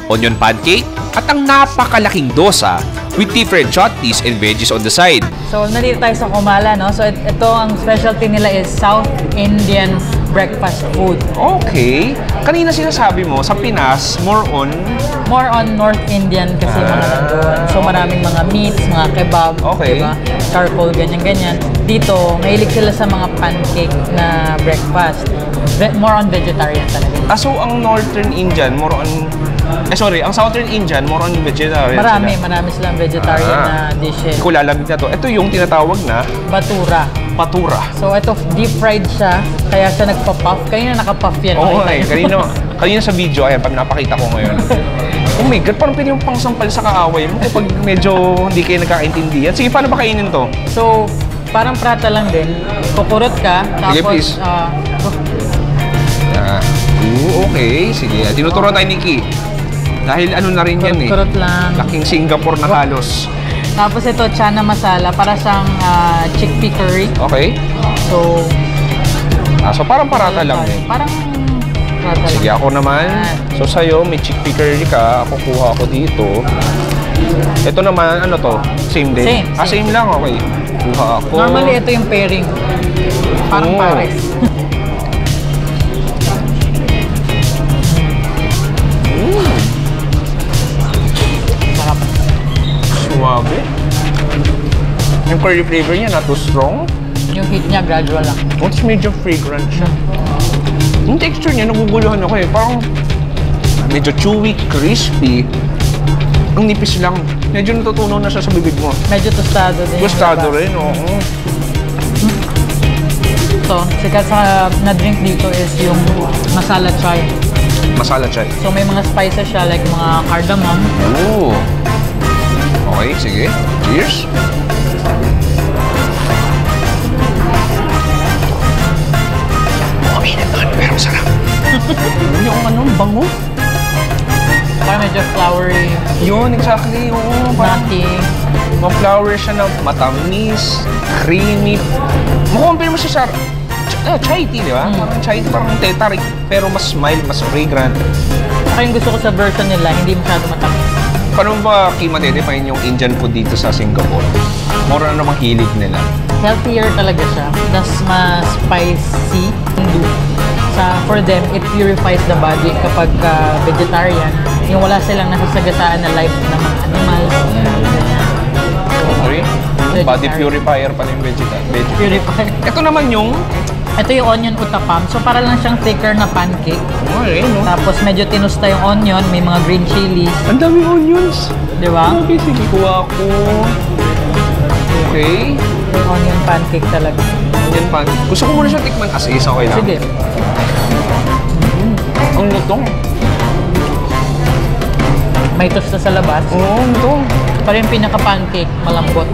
onion pancake, at ang napakalaking dosa with different chutneys and veggies on the side. So, nandito tayo sa Komala, no? So, ito ang specialty nila is South Indian breakfast food. Okay. Kanina sinasabi mo, sa Pinas, more on North Indian kasi mga nandun. So, maraming mga meats, mga kebab, Okay. diba? Charcoal, ganyan-ganyan. Dito, mahilig sila sa mga pancake na breakfast. More on vegetarian talaga. So ang Northern Indian, more on... ang Southern Indian, more on vegetarian Marami silang vegetarian na dishes. Hindi ko lalamig na to. Ito yung tinatawag na Batura. patura. So, ito, deep fried siya, kaya siya nagpa-puff. Kanina naka-puff yan. Oo, makita niyo. kanina sa video, ayan, napakita ko ngayon. Oh my God, parang pwede yung pangsampal sa kaaway mo kapag medyo hindi kayo nagkakaintindihan. Sige, paano ba kainin to? So, parang prata lang din. Kukurot ka, tapos... Sige, please. Okay, sige. Tinuturuan tayo ni Ki. Dahil ano na rin yan eh. Kurot lang. Laking Singapore na halos. Tapos ito, chana masala, para siyang chickpea curry. Okay. So, So parang parata lang eh. Parang prata lang. Sige, ako naman. So sa'yo, may chickpea curry ka. Ako kuha ako dito. Ito naman, ano to? Same din? Same. Same lang, okay. Kuha ako. Normally, ito yung pairing. Parang pares. Sarap. Suwabe. Yung curry flavor niya, not too strong. Yung heat niya, gradual lang. It's medyo fragrant siya. Yung texture niya, naguguluhan ako eh. Parang medyo chewy, crispy. Ang nipis lang. Medyo natutunaw na siya sa bibig mo. Medyo tostado din. Gustado rin, oo. So, sikat sa na-drink dito is yung masala chai. Masala chai. So, may mga spices siya like mga cardamom. Oo. Okay, sige. Cheers. Pero sarap. Yung ano, bango. Parang medyo flowery, Yun, exactly. Oo, parang nutty. ma-flower siya na matamis, creamy. Makumpare mo siya sa chai tea, di ba? Parang chai tea, parang tetarik. Pero mas mild, mas fragrant. Saka yung gusto ko sa version nila, hindi masyado matamis. Paano ba ma-define yung Indian food dito sa Singapore? More ano namang hilig nila? Healthier talaga siya. Das mas spicy. For them, it purifies the body kapag vegetarian. Yung wala silang nasasagasaan na life ng mga animals. Okay. Body purifier pala yung vegetarian. Purifier. Ito naman yung... Ito yung onion utapam. So, para lang siyang thicker na pancake. Okay, no? Tapos, medyo tinusta yung onion. May mga green chilies. Ang daming onions. Di ba? Okay, sige, kuha ko. Okay. Yung onion pancake talaga. Onion pan. Gusto ko muna siya tikman as is, okay lang? Sige. Ang lutong. May tosta sa labas. Oo, ang lutong. Para yung pinaka-pancake, malambot.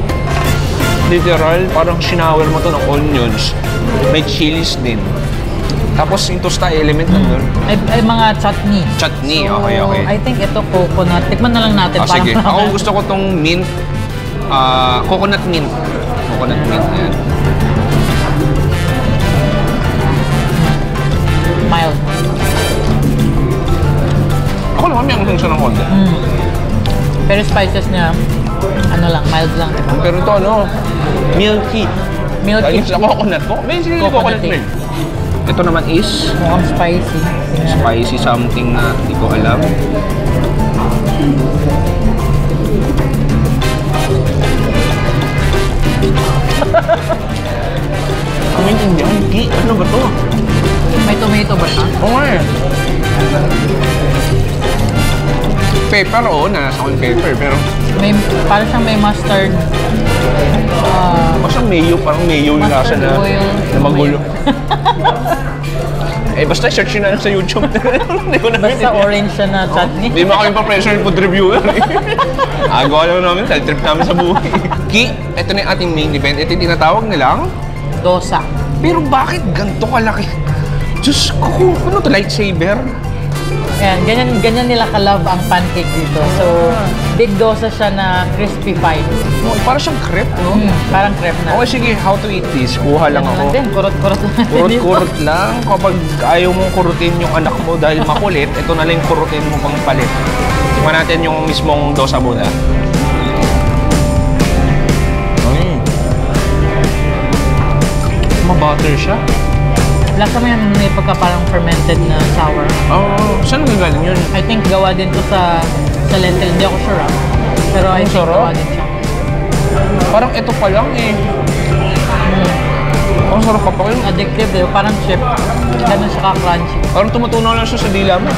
Literal, parang sinower mo to ng onions. May chilies din. Tapos yung tosta element nandun. Ay mga chutney. Chutney, So, okay. I think ito coconut. Tikman na lang natin. Sige. parang- Ako gusto ko tong mint Coconut mint. Coconut mint, yan. Mild. Ako naman may anghang siya ng konti. Pero spices niya, ano lang, mild lang. Diba? Pero ito milky. Milky. Sa coconut ko. May sili coconut milk. Ito naman is Mukhang spicy. spicy something na hindi ko alam. Ang maintindihan, ano ba to? May tomato ba siya? Oo nga eh. Pepper, oo, nasa ko yung pepper, pero May, parang siyang may mustard. basta parang mayo yung lasa Mustard na, oil. na magulo. Basta search nyo na lang sa YouTube. Hindi ko na Basta orange siya na chutney. Hindi mo kami pa-pressure food reviewer. Agawa lang namin, trip namin sa buhay. Ki, ito na yung ating main event. Ito yung tinatawag nilang Dosa. pero bakit ganito kalaki? Diyos ko, ano to, lightsaber? Ayan, ganyan nila ka-love ang pancake dito. So, big dosa siya na crispy pie. No, parang siyang crepe, no? Parang crepe na. Okay, sige, how to eat this? Kuha lang ako. Din, kurot-kurot lang. Kurot-kurot lang. Kapag ayaw mong kurutin yung anak mo dahil makulit, ito na lang yung kurutin mo pang palit. Tingnan natin yung mismong dosa muna. Ma-butter siya. Lasa mo yan, may pagka parang fermented na sour. Oh, saan nagagaling yun? I think gawa din to sa lentil. Hindi ako sure Pero I think gawa din siya. Parang ito pa lang eh. Ang sarap pa pa yun. Addictive eh. Parang chip. Ganun siya ka-crunchy. Parang tumutunaw lang siya sa dila mo.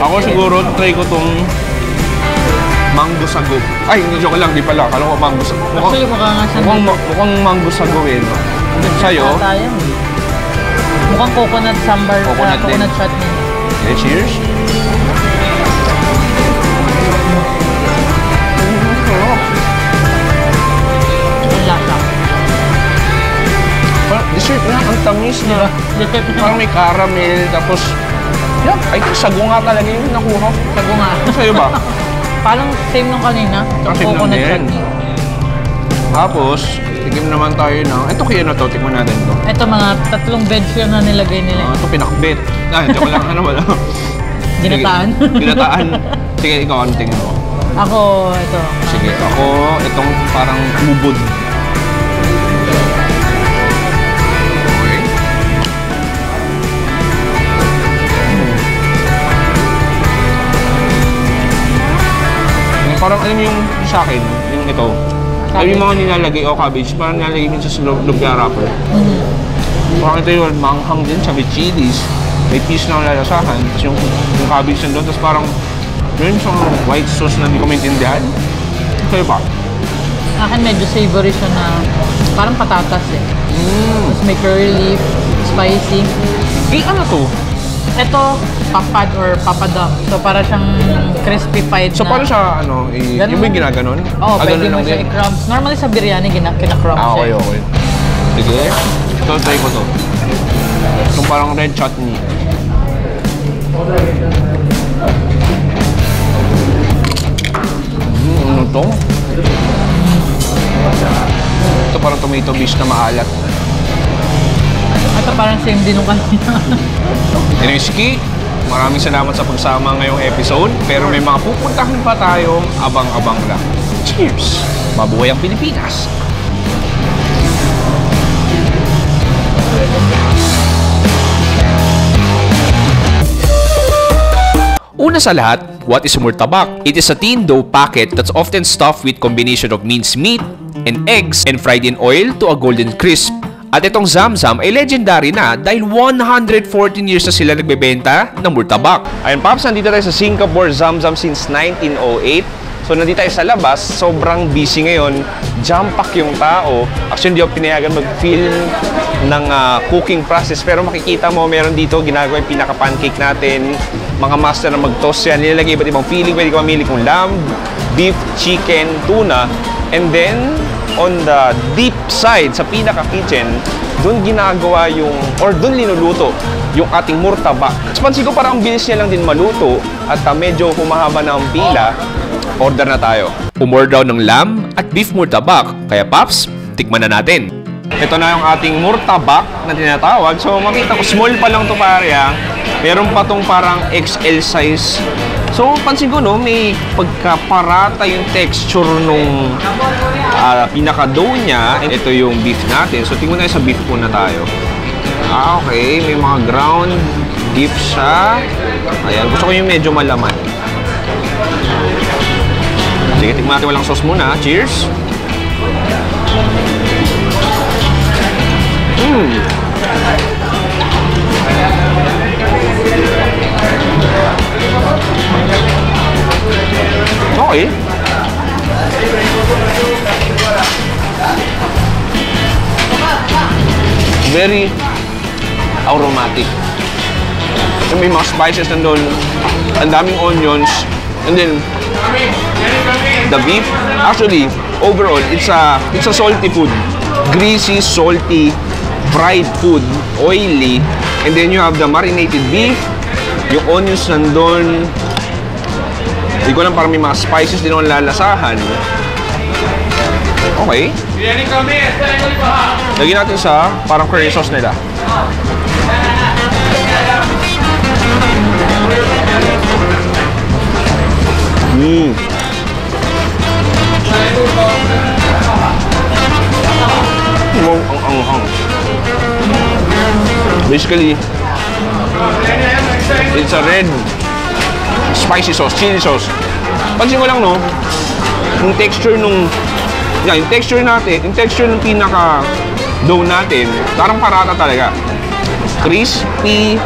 Ako siguro, try ko tong mango sago. Ay, hindi, joke lang, di pala. Kala ko mango sago. Actually, mukha nga siya. Mukhang mango sago eh, no? Sa'yo? Mukhang coconut sambar. Coconut din. Coconut chutney. Okay, cheers. Ang lasa. Parang dessert na, ang tamis na. Parang may caramel, tapos ay, sago nga talaga yung nakuha. Sago nga. Sa'yo ba? Parang same nung kanina. Same lang Coconut din. chutney. Tapos, tikim naman tayo ng... Ito kaya na to, tikman natin to. Ito mga 3 veg yung na nilagay nila. Ito pinakbet. Joke lang, ano wala. Ginataan. Ginataan. Sige, ikaw, ano tingin mo? Ako, ito. Sige, ako, itong parang ubod. Okay. Parang alam mo yung sa akin, yung ito. Ay, yung mga nilalagay, cabbage, parang nilalagay minsan sa lumpia wrapper. Parang ito yung manghang din siya, may chilies, may piece na lalasahan, tapos yung cabbage na doon, tapos parang meron siyang white sauce na hindi ko maintindihan. Sa'yo pa? Akin medyo savory siya na parang patatas eh. Tapos may curry leaf, spicy. Ano to? Ito, papad or papadam. So para siyang crispy fried So na. paano siya, yung ba yung ginaganon? Oo, pwede ganun mo lang siya din? i-crumbs. Normally sa biryani, kina-crumbs Okay, siya. okay. Sige. Ito, try ko to. Itong parang red chutney. Ano to? Ito parang tomato fish na maalat. Ito parang same din nung kanina. Rizky, maraming salamat sa pagsama ngayong episode. Pero may mga pupuntahan pa tayo, abang-abang lang. Cheers! Mabuhay ang Pilipinas! Una sa lahat, what is murtabak? It is a thin dough packet that's often stuffed with combination of minced meat and eggs and fried in oil to a golden crisp. At itong Zamzam ay legendary na dahil 114 years na sila nagbebenta ng murtabak. Ayun, Paps, nandito tayo sa Singapore Zamzam since 1908. So, nandito tayo sa labas. Sobrang busy ngayon. Jam-pack yung tao. Actually, hindi ako pinayagan mag-film ng cooking process. Pero makikita mo, meron dito ginagawa yung pinaka-pancake natin. Mga master na mag-toast yan. Nilalagay iba't ibang feeling. Pwede ka mamili kung lamb, beef, chicken, tuna. And then, on the deep side, sa pinaka-kitchen, doon ginagawa yung, or doon linuluto yung ating murtabak. So, pansin ko parang bilis niya lang din maluto at medyo humahaba na ang pila. Order na tayo. Umorder daw ng lamb at beef murtabak. Kaya Paps, tikman na natin. Ito na yung ating murtabak na tinatawag. So, makita ko, small pa lang to pare ha. Meron pa tong parang XL size. So, pansin ko no, may pagkaparata yung texture nung pinaka-dough niya. Ito yung beef natin. So, tingnan tayo sa beef muna tayo. Okay. May mga ground beef siya. Ayan. Gusto ko yung medyo malaman. Sige, tingnan natin walang sauce muna. Cheers! Okay. Very aromatic. So, may mga spices nandun. Ang daming onions. And then, the beef. Actually, overall, it's a salty food. Greasy, salty, fried food, oily. And then you have the marinated beef. Yung onions nandun. Hindi ko lang, parang may mga spices din akong lalasahan. Okay. Lagyan natin sa parang curry sauce nila. Wow, ang anghang. Basically, it's a red spicy sauce, chili sauce. Pansin ko lang, no, yung texture nung, yung texture natin, yung texture ng pinaka-dough natin, parang parata talaga. Crispy,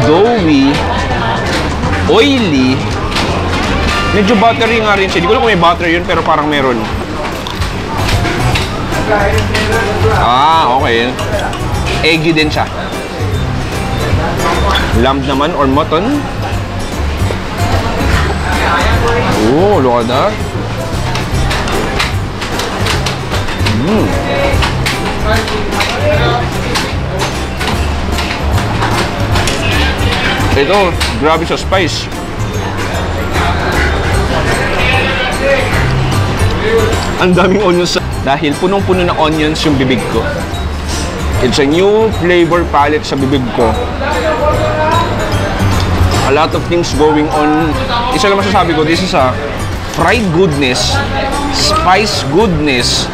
doughy, oily, medyo buttery nga rin siya. Hindi ko lang kung may butter yun, pero parang meron. Okay. Eggy din siya. Lamb naman or mutton. Oh, look at that. Ito, grabe sa spice. Ang daming onions dahil punong-puno na onions yung bibig ko. It's a new flavor palette sa bibig ko. A lot of things going on. Isa lang masasabi ko, this is a fried goodness, spice goodness,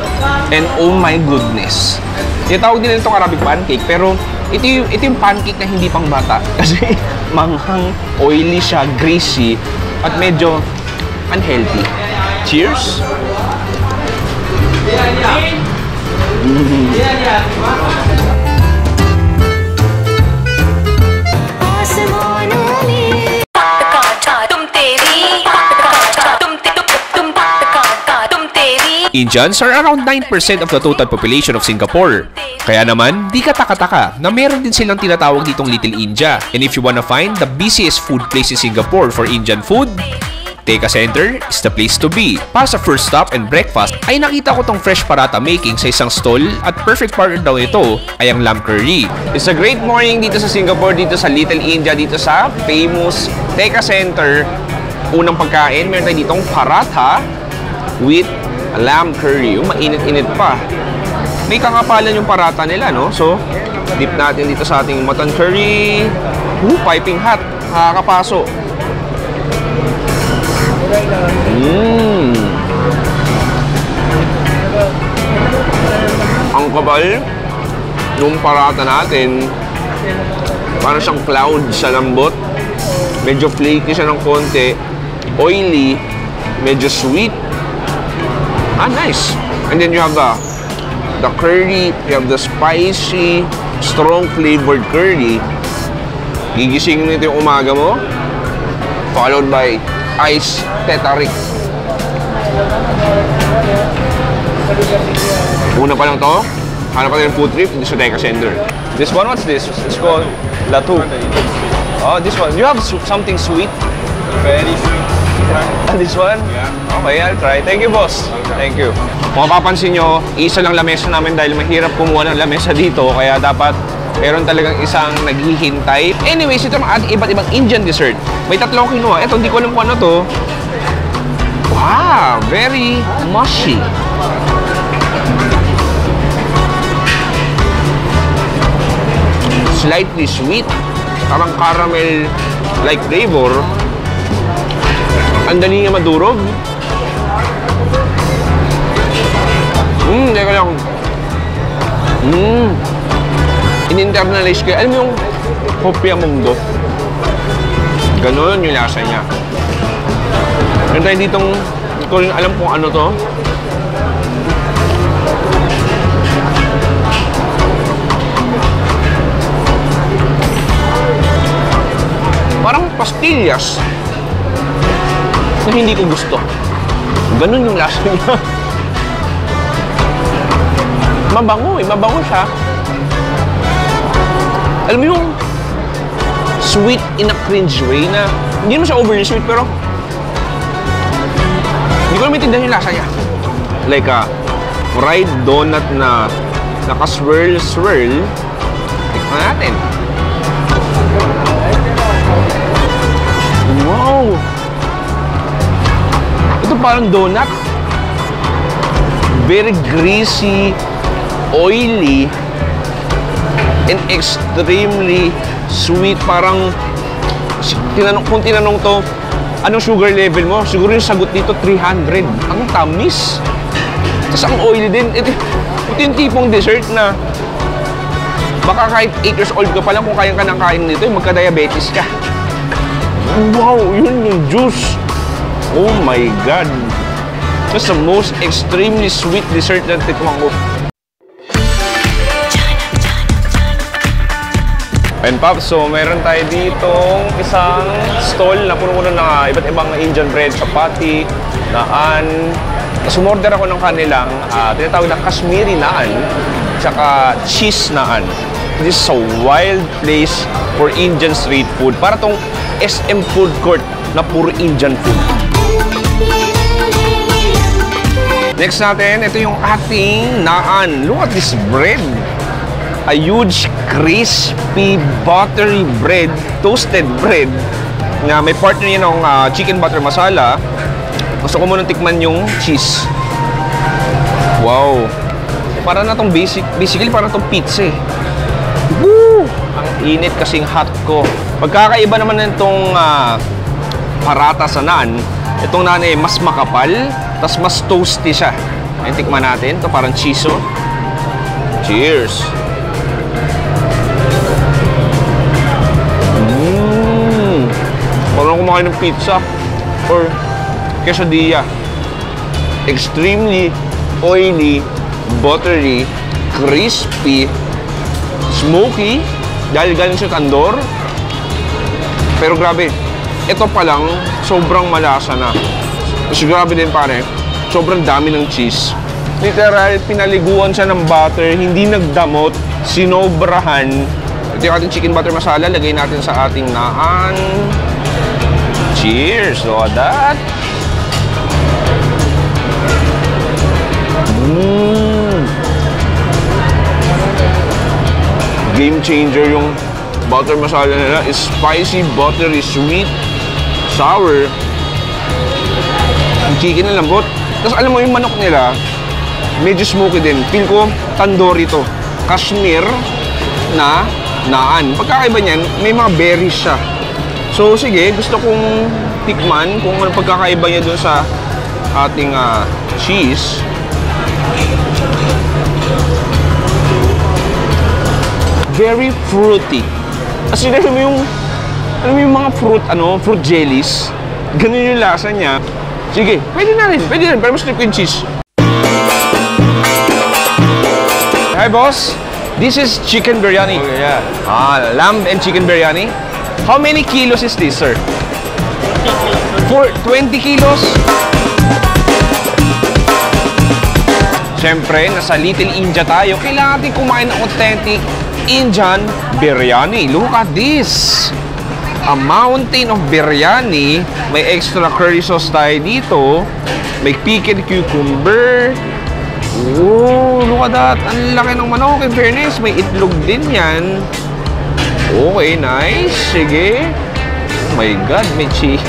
and oh my goodness. Tinatawag nila itong Arabic pancake, pero ito yung pancake na hindi pang bata. Kasi manghang, oily siya, greasy, at medyo unhealthy. Cheers! Indians are around 9% of the total population of Singapore. Kaya naman, di ka taka-taka na meron din silang tinatawag ditong Little India. And if you wanna find the busiest food place in Singapore for Indian food, Tekka Center is the place to be. Para sa first stop and breakfast, ay nakita ko tong fresh paratha making sa isang stall at perfect partner daw ito ay ang lamb curry. It's a great morning dito sa Singapore, dito sa Little India, dito sa famous Tekka Center. Unang pagkain, meron tayo ditong paratha with lamb curry. Yung mainit-init pa. May kangapalan yung paratha nila, no? So, dip natin dito sa ating mutton curry. Piping hot. Nakakapaso. Ang kapal nung paratha natin, parang siyang cloud sa lambot. Medyo flaky siya ng konti. Oily. Medyo sweet. Nice. And then you have the curry, you have the spicy, strong flavored curry. Gigisingin mo ito yung umaga mo, followed by iced tetarik. Una pa lang to, hanap pa yung food trip dito sa Tekka Center. This one, what's this? It's called Latu. Oh, this one. You have something sweet? Very sweet. This one? Yeah. Okay, I'll try. Thank you, boss. Thank you. Kung mapapansin nyo, isa lang lamesa namin dahil mahirap kumuha ng lamesa dito, kaya dapat meron talagang isang naghihintay. Anyways, ito ang iba't ibang Indian dessert. May tatlong kinuha. Ito, hindi ko alam kung ano to. Very mushy. Slightly sweet. Parang caramel-like flavor. Ang dali niya madurog. Teka lang. In-internalize ko. Alam mo yung Hopia Mundo? Ganon yung lasa niya. Meron tayo ditong, hindi ko rin alam kung ano to. Parang pastillas na hindi ko gusto. Ganon yung lasa niya. Mabango eh, mabango siya. Alam mo yung sweet in a cringe way na hindi naman siya overly sweet pero hindi ko naman tindahan yung lasa niya. Like a fried donut na naka-swirl. Tikman natin. Wow! Ito parang donut. Very greasy, oily, and extremely sweet. Parang, kung tinanong to, anong sugar level mo? Siguro yung sagot dito, 300. Ang tamis. Tapos ang oily din. Ito yung tipong dessert na baka kahit 8 years old ka pa lang, kung kayang ka ng kain nito, magka-diabetes ka. Wow! Yun yung juice. Oh my God! That's the most extremely sweet dessert na tikman ko. And Pops, so meron tayo ditong isang stall na puno-puno ng iba't ibang Indian bread, chapati, naan. Tapos umorder ako ng kanilang tinatawag na Kashmiri naan, tsaka cheese naan. This is a wild place for Indian street food. Para tong SM food court na puro Indian food. Next natin, ito yung ating naan. Look at this bread. A huge, crispy, buttery bread, toasted bread, na may partner niya ng chicken butter masala. Gusto ko munang tikman yung cheese. Wow! Para na tong basically para na tong pizza eh. Woo! Ang init kasing hot ko. Pagkakaiba naman nitong parata sa naan, itong naan ay mas makapal, tas mas toasty siya. Ayun, tikman natin. Ito parang cheese, oh. Cheers! Parang kumakain ng pizza or quesadilla. Extremely oily, buttery, crispy, smoky, dahil galing sa tandoor. Pero grabe, ito pa lang, sobrang malasa na. Kasi grabe din pare, sobrang dami ng cheese. Literal, pinaliguan siya ng butter, hindi nagdamot, sinobrahan. Ito yung ating chicken butter masala, lagay natin sa ating naan. Cheers! Look at that! Game changer yung butter masala nila. Is spicy, buttery, sweet, sour. Yung chicken na lambot. Tapos alam mo yung manok nila, medyo smoky din. Feel ko, tandoori to. Kashmir na naan. Pagkakaiba niyan, may mga berries siya. So sige, gusto kong tikman kung ano pagkakaiba niya dun sa ating cheese. Very fruity. Kasi alam mo yung mga fruit jellies. Ganun yung lasa niya. Sige, pwede na rin, pero mas trip ko yung cheese. Hi boss, this is chicken biryani. Okay, yeah. Lamb and chicken biryani. How many kilos is this, sir? For 20 kilos? Siyempre, nasa Little India tayo. Kailangan natin kumain ng authentic Indian biryani. Look at this! A mountain of biryani. May extra curry sauce tayo dito. May pickled cucumber. Oh, look at that. Ang laki ng manok. In fairness, may itlog din yan. Okay, nice. Sige. Oh my God, may cheese.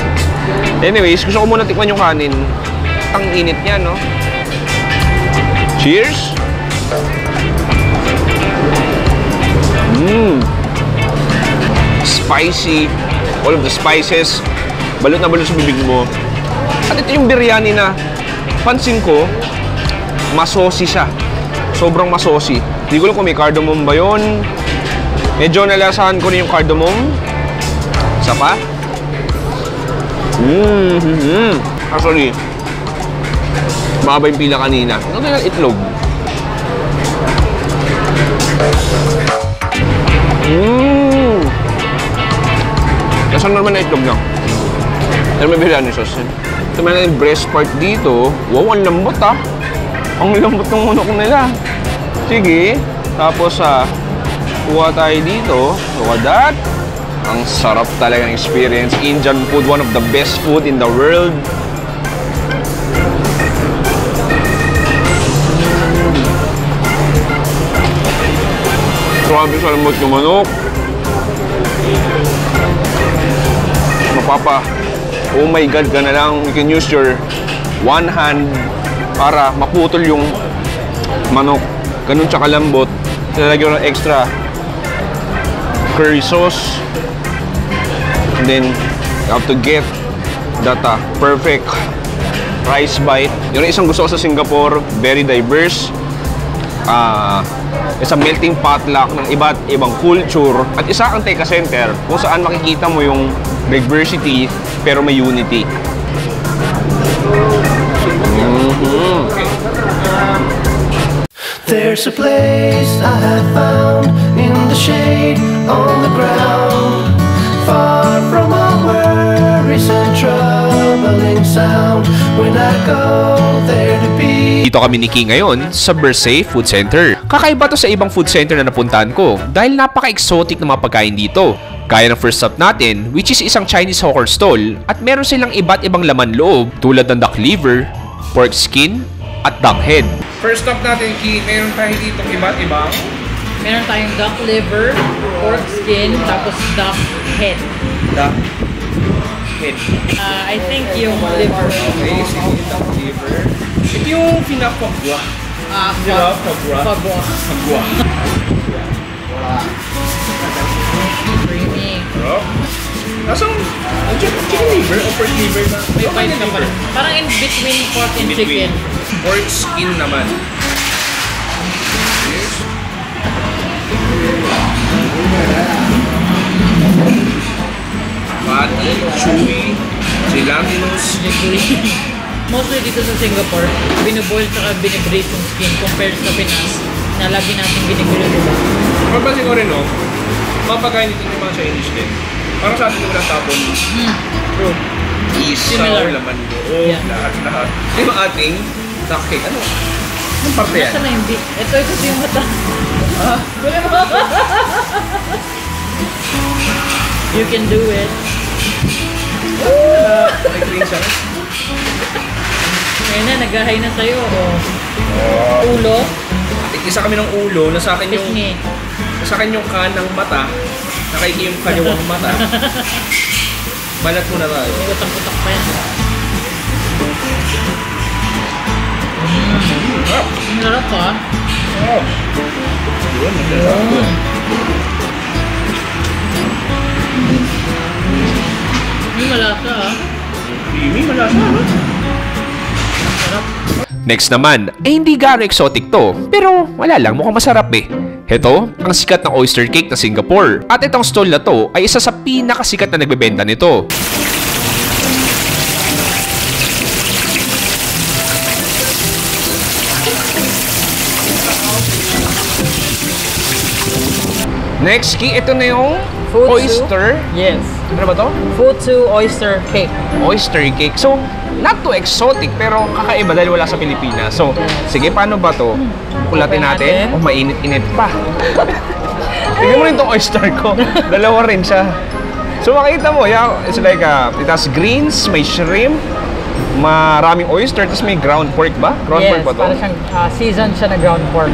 Anyways, gusto ko muna tikman yung kanin. ang init niya, no? Cheers! Spicy. All of the spices. Balot na balot sa bibig mo. At ito yung biryani na pansin ko, masosi siya. Sobrang masosi. Hindi ko lang kung may cardamom ba yun. Medyo nalasahan ko rin yung cardamom. Isa pa. Actually, mahaba yung pila kanina. Ano yung itlog? Lasang naman na itlog niya. Pero may biryani sauce. Ito may na yung breast part dito. Wow, ang lambot ah. Ang lambot ng unok nila. Sige. Tapos kuha tayo dito. Look at that. Ang sarap talagang experience. Indian food, one of the best food in the world. Grabe sa lambot yung manok. Mapapa, oh my God ka na lang. You can use your one hand para maputol yung manok. Ganun siya kalambot. Lalagyan ng extra curry sauce. And then, you have to get that perfect rice bite. Yung isang gusto ko sa Singapore, very diverse. It's a melting potluck ng iba't ibang culture. At isa ang Teka Center kung saan makikita mo yung diversity pero may unity. There's a place I have found in the shade on the ground, far from all worries and troubling sound. When I go there to be. Dito kami ni King ngayon sa Bersay Food Center. Kakaiba to sa ibang food center na napuntahan ko dahil napaka-exotic ng mga pagkain dito. Gaya ng first stop natin, which is isang Chinese hawker stall at meron silang iba't ibang laman loob tulad ng duck liver, pork skin, at duck head. First stop natin, King, meron tayo dito iba't ibang. Meron tayong duck liver, pork skin, tapos duck head. Duck head. I think yung liver. Okay, sige, duck liver. Ito yung pinapagwa. Pagwa. Pagwa. Creamy. Nasaan? Chicken liver o pork liver na? May bite ka pa. Parang in between pork and chicken. Pork skin naman. Fatty, chewy, gelatinous. Mostly dito sa Singapore, binuboil saka binibrate yung skin compared sa Pinas na lagi natin binigulo, diba? Mapapansin ko rin, no? Mga pagkain dito yung mga Chinese din. Parang sa atin yung walang tapon. True. Isaw, Similar. laman loob, Yeah. lahat. Di ba ating duck cake? Ano? Anong parte yan? Nasa na hindi? Ito yung mata. You can do it. May green siya. Ngayon na, nag-hi na sa'yo. Ulo. Isa kami ng ulo, nasa akin yung Pisngi. yung kanang mata, nakaiki yung kaliwang mata. Balat muna tayo. May utak-utak pa yan. Ang sarap pa. Yun, magkasama. May malasa Creamy, malasa, ha? Sarap. Next naman, hindi gaano exotic to, pero wala lang, mukhang masarap eh. Heto, ang sikat ng oyster cake na Singapore. At itong stall na to ay isa sa pinakasikat na nagbebenta nito. Next, Ki, ito na yung Futsu. oyster. Yes. Ano ba to? Futsu oyster cake. Oyster cake. So, not too exotic, pero kakaiba dahil wala sa Pilipinas. So, sige, paano ba to? Bukulatin natin. Oh, mainit-init pa. Tignan mo rin itong oyster ko. Dalawa rin siya. So, makita mo, yeah, it's like, it has greens, may shrimp, maraming oyster, tapos may ground pork ba? Ground pork ba to? Parang siyang seasoned siya na ground pork.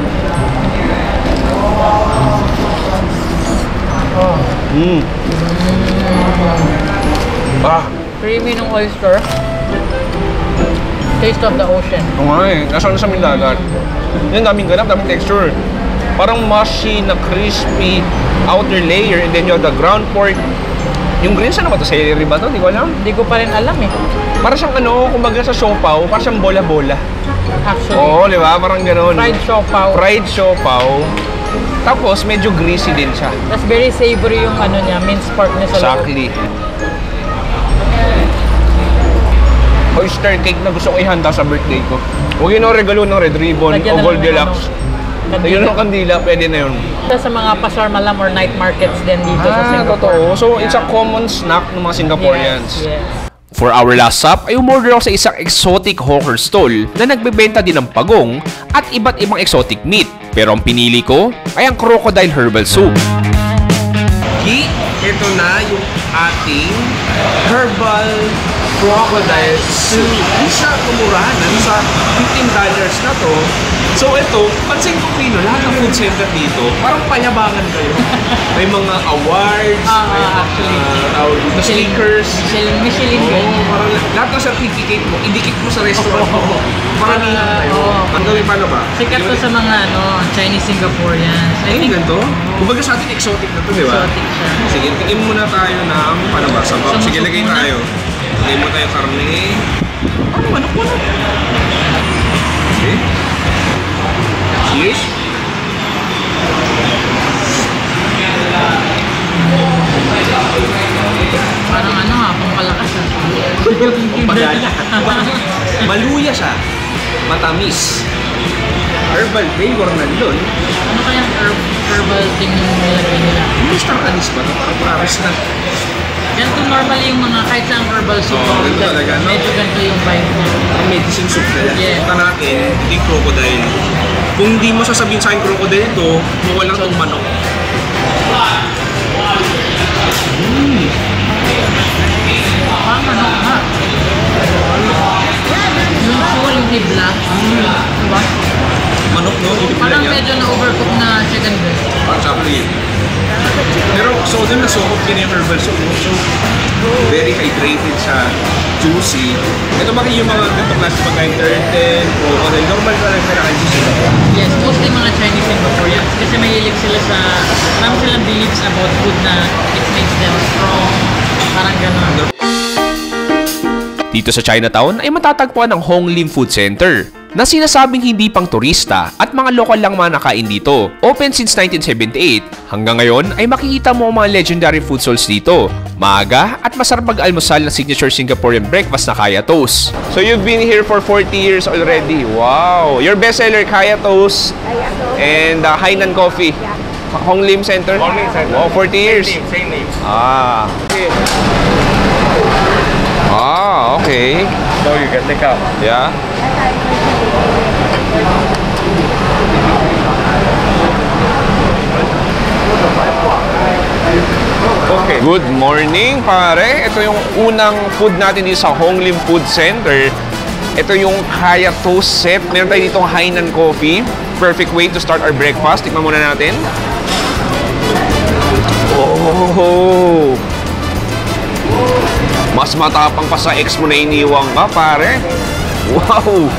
Ah, Creamy ng oyster. Taste of the ocean. Oo nga eh. Nasa sa aming dagat. Yung daming ganap, daming texture. Parang mushy na crispy outer layer and then you have the ground pork. Yung greens ano ba ito? Celery ba ito? Hindi ko alam. Hindi ko pa rin alam eh. Para siyang ano, kumbaga sa siopaw, para siyang bola-bola. Actually. Oo, di ba? Parang gano'n. Fried siopaw. Fried siopaw. Tapos, medyo greasy din siya. Tapos very savory yung ano niya, minced pork niya sa loob. Exactly. Oyster cake na gusto ko ihanda sa birthday ko. Huwag yun ang regalo ng Red Ribbon o Lagyan na Gold lang ng Deluxe. Yun ang kandila, pwede na yun. Sa mga pasar malam or night markets din dito sa Singapore. Totoo. So, it's a common snack ng mga Singaporeans. Yes. For our last stop ay umorder ako sa isang exotic hawker stall na nagbebenta din ng pagong at iba't ibang exotic meat. Pero ang pinili ko ay ang crocodile herbal soup. Ito na yung ating herbal crocodile soup. Hindi siya kumurahan. Nasa $15 na to. So ito, pansin ko Pino, lahat ng food center dito, parang payabangan kayo. May mga awards, the stickers. Michelin ganyan. Parang lahat ng certificate mo, idikit mo sa restaurant mo. Paramihan kayo. Ang gawin paano ba? Sikat to sa mga Chinese Singaporeans. I think ganito? Kumbaga sa atin exotic na to, di ba? exotic siya. Sige, tingin muna tayo ng paano ba? Sabaw. Sa Sige, musok lagay muna? tayo. Lagay mo tayo karne. Ano, manok mo na? Okay. Cheers. Parang pampalakas ah. Maluya siya. Matamis. Herbal flavor nandun. Ano kayang herbal thing yung nilagay nila? Mr. Anis ba ito? Parang promise na. Ganito normally yung mga kahit sa herbal soup. Ganito talaga, no? Medyo ganito yung vibe niya. Ang medicine soup nila. Yeah. Kita natin, hindi crocodile. Kung hindi mo sasabihin sa akin crocodile ito, walang itong manok. Parang manok nga. Yung soul, yung hibla. Diba? Manok, no? Yung Parang niya. medyo na-overcook na chicken breast. Parang chocolate. Pero so din nasukot din yung herbal soup. So, very hydrated siya, juicy. Ito ba yung mga ganito klase pagkain, turtle, crocodile, normal ka lang kaya sila. Yes, mostly mga Chinese Singaporeans kasi mahilig sila sa, marami silang beliefs about food na it makes them strong, parang gano'n. Dito sa Chinatown ay matatagpuan ang Hong Lim Food Center na sinasabing hindi pang turista at mga lokal lang mga nakain dito. Open since 1978, hanggang ngayon ay makikita mo ang mga legendary food stalls dito. Maaga at masarap mag-almusal na signature Singaporean breakfast na Kaya Toast. So you've been here for 40 years already. Wow! Your bestseller, Kaya Toast and Hainan Coffee. Hong Lim Center? Hong Lim Center. Wow, 40 years. Same name. Ah. Ah, okay. So you can take out. Yeah. Okay. Good morning, pare. Ito yung unang food natin dito sa Hong Lim Food Center. Ito yung Kaya Toast set. Meron tayo ditong Hainan Coffee. Perfect way to start our breakfast. Tikman muna natin. Oh! Mas matapang pa sa ex mo na iniwang ka, pare. Wow!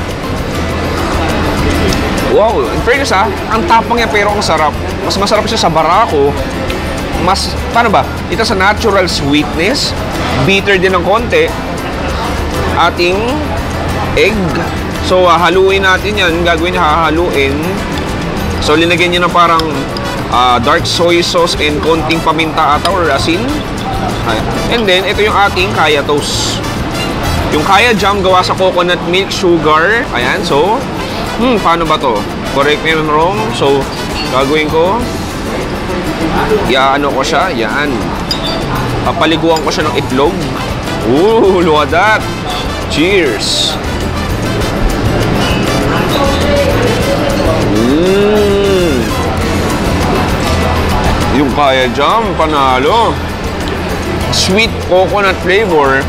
Wow! In fairness ang tapang niya pero ang sarap. Mas masarap siya sa Barako. Mas, paano ba? Ito sa natural sweetness. Bitter din ng konti. Ating egg. So, haluin natin yan. Gagawin niya, hahaluin. So, linagyan niya ng parang dark soy sauce and konting paminta ata or asin. And then, ito yung ating Kaya Toast. Yung Kaya Jam gawa sa coconut milk, sugar. Ayan, so, paano ba to? Correct me if I'm wrong. So, gagawin ko, ano ko siya, yan. Papaliguan ko siya ng itlog. Ooh, look at that. Cheers. Yung Kaya Jam, panalo. Sweet coconut flavor,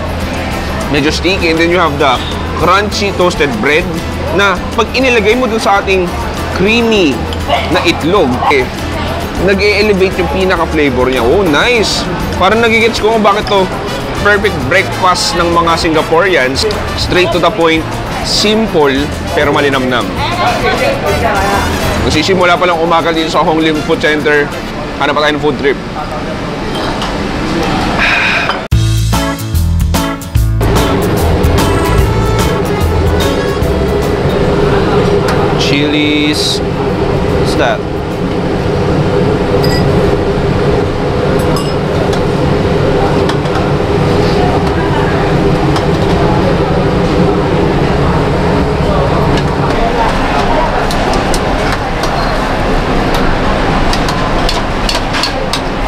medyo sticky, and then you have the crunchy toasted bread na pag inilagay mo dun sa ating creamy na itlog, nag-e-elevate yung pinaka-flavor niya. Oh, nice! Parang nagigets ko kung bakit to perfect breakfast ng mga Singaporeans. Straight to the point, simple pero malinamnam. Nagsisimula pa lang umaga dito sa Honglim Food Center. Hanap pa tayo ng food trip. Chili's. What's that?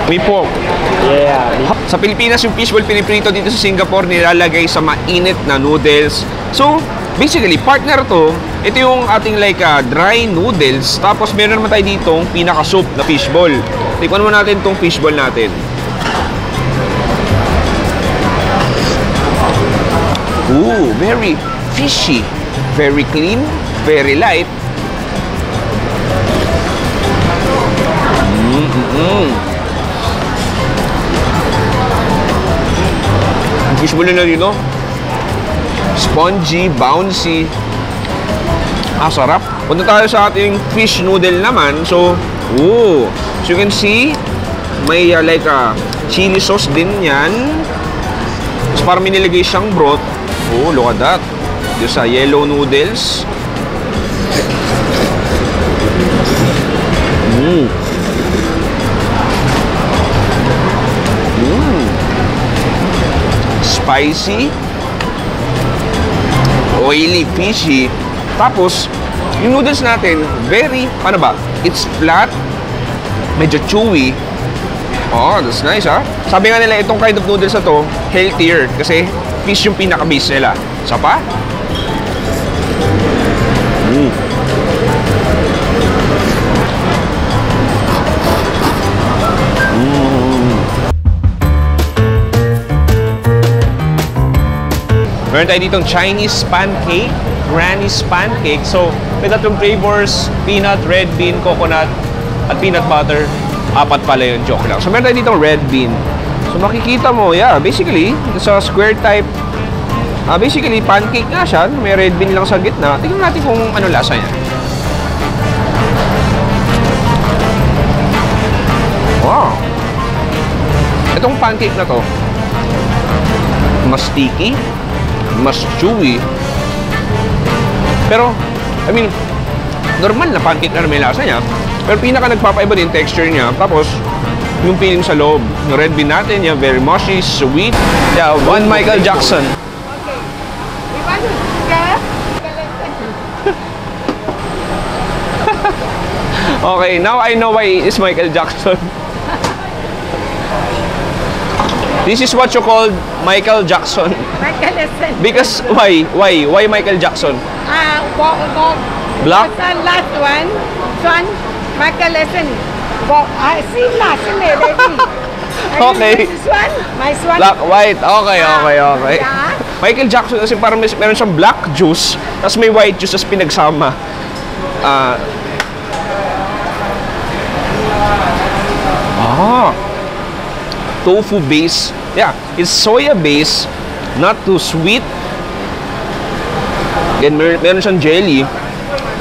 May pork. Yeah. Sa Pilipinas, yung fishball piniprito dito sa Singapore, nilalagay sa mainit na noodles. So, basically, partner to, ito yung ating like dry noodles. Tapos, meron naman tayo ditong pinaka-soup na fishball. Tikman mo natin tong fishball natin. Ooh, very fishy. Very clean, very light. Fishball na dito. Spongy, bouncy. Sarap. Punta tayo sa ating fish noodle naman. So, so you can see, may like chili sauce din yan. So, parang minilagay siyang broth. Look at that. Dito sa yellow noodles. Spicy, oily, fishy. Tapos, yung noodles natin, very, paano ba? It's flat, medyo chewy. That's nice, ha? Sabi nga nila, itong kind of noodles na to, healthier. Kasi, fish yung pinaka-base nila. Isa pa? Meron tayo ditong Chinese pancake, Granny's pancake. So, may tatlong flavors, peanut, red bean, coconut, at peanut butter. 4 pala yun, joke lang. So, meron tayo ditong red bean. So, makikita mo, basically, sa square type, basically, pancake nga siya. May red bean lang sa gitna. Tingnan natin kung ano lasa niya. Wow! Itong pancake na to, mas sticky, mas chewy. Pero, I mean, normal na pancake na may lasa niya. Pero pinaka nagpapaiba din texture niya. Tapos, yung feeling sa loob. Yung red bean natin, yung very mushy, sweet. Yeah, one Michael Jackson. Okay, now I know why it's Michael Jackson. This is what you call Michael Jackson. Michael Jackson. Because why? Why Michael Jackson? Black. Last one, Michael Jackson. See last one, Okay. This one, my one. Black, white. Okay. Yeah. Michael Jackson kasi parang meron siyang black juice, tapos may white juice, tapos pinagsama. Tofu base. Yeah, it's soya base, not too sweet. Then meron siyang jelly.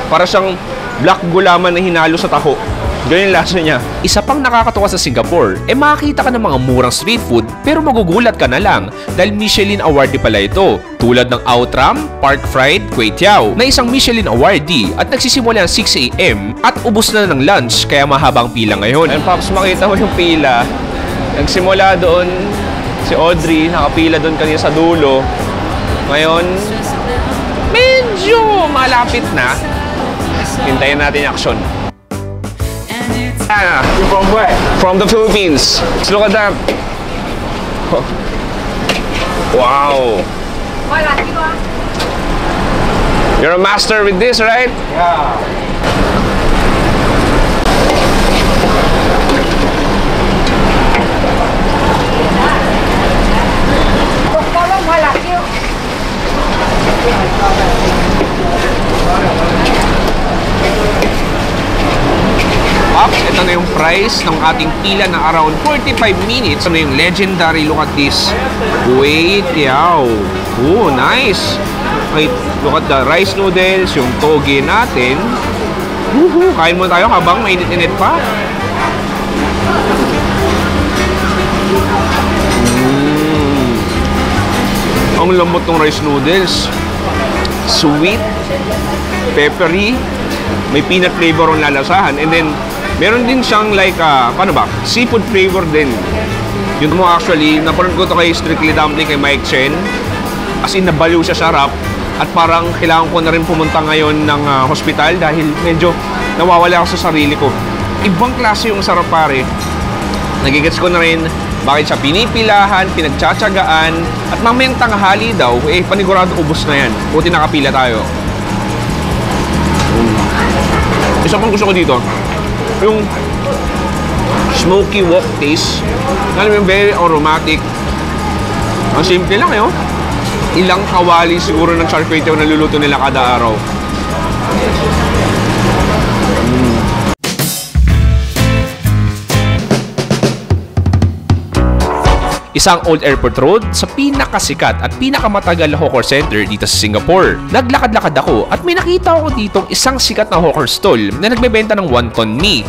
Para siyang black gulaman na hinalo sa taho. Ganyan lasa niya. Isa pang nakakatuwa sa Singapore, makakita ka ng mga murang street food pero magugulat ka na lang dahil Michelin awardee pala ito. Tulad ng Outram, Park Fried, Kway Teow na isang Michelin awardee at nagsisimula ng 6 AM at ubos na ng lunch kaya mahabang pila ngayon. And Pops, makita mo yung pila. Nagsimula doon si Audrey, nakapila doon kanina sa dulo. Ngayon, medyo malapit na. Hintayin natin yung action. You from where? From the Philippines. Let's look at that. Wow. You're a master with this, right? Yeah. Pops, ito na yung price ng ating pila na around 45 minutes. Ano yung legendary, look at this. Kway Teow. Oh, nice. Wait, look at the rice noodles, yung toge natin. Woohoo! Kain mo tayo habang mainit-init pa. Ang lambot ng rice noodles. Sweet, peppery, may peanut flavor ang lalasahan. And then, meron din siyang like, paano ba? Seafood flavor din. Yun mo actually, napanood ko to kay Strictly Dumpling, kay Mike Chen. As in, nabaliw siya sa sarap. At parang kailangan ko na rin pumunta ngayon ng hospital dahil medyo nawawala ako sa sarili ko. Ibang klase yung sarap pare. Nagigets ko na rin bakit siya pinipilahan, pinagtsatsagaan, at mamayang tanghali daw, panigurado ubos na yan. Buti nakapila tayo. Isa pang gusto ko dito, yung smoky wok taste. Alam mo, very aromatic. Ang simple lang yun. Ilang kawali siguro ng char kway teow na luluto nila kada araw. Isang Old Airport Road sa pinakasikat at pinakamatagal na hawker center dito sa Singapore. Naglakad-lakad ako at may nakita ako ditong isang sikat na hawker stall na nagbebenta ng wonton mee.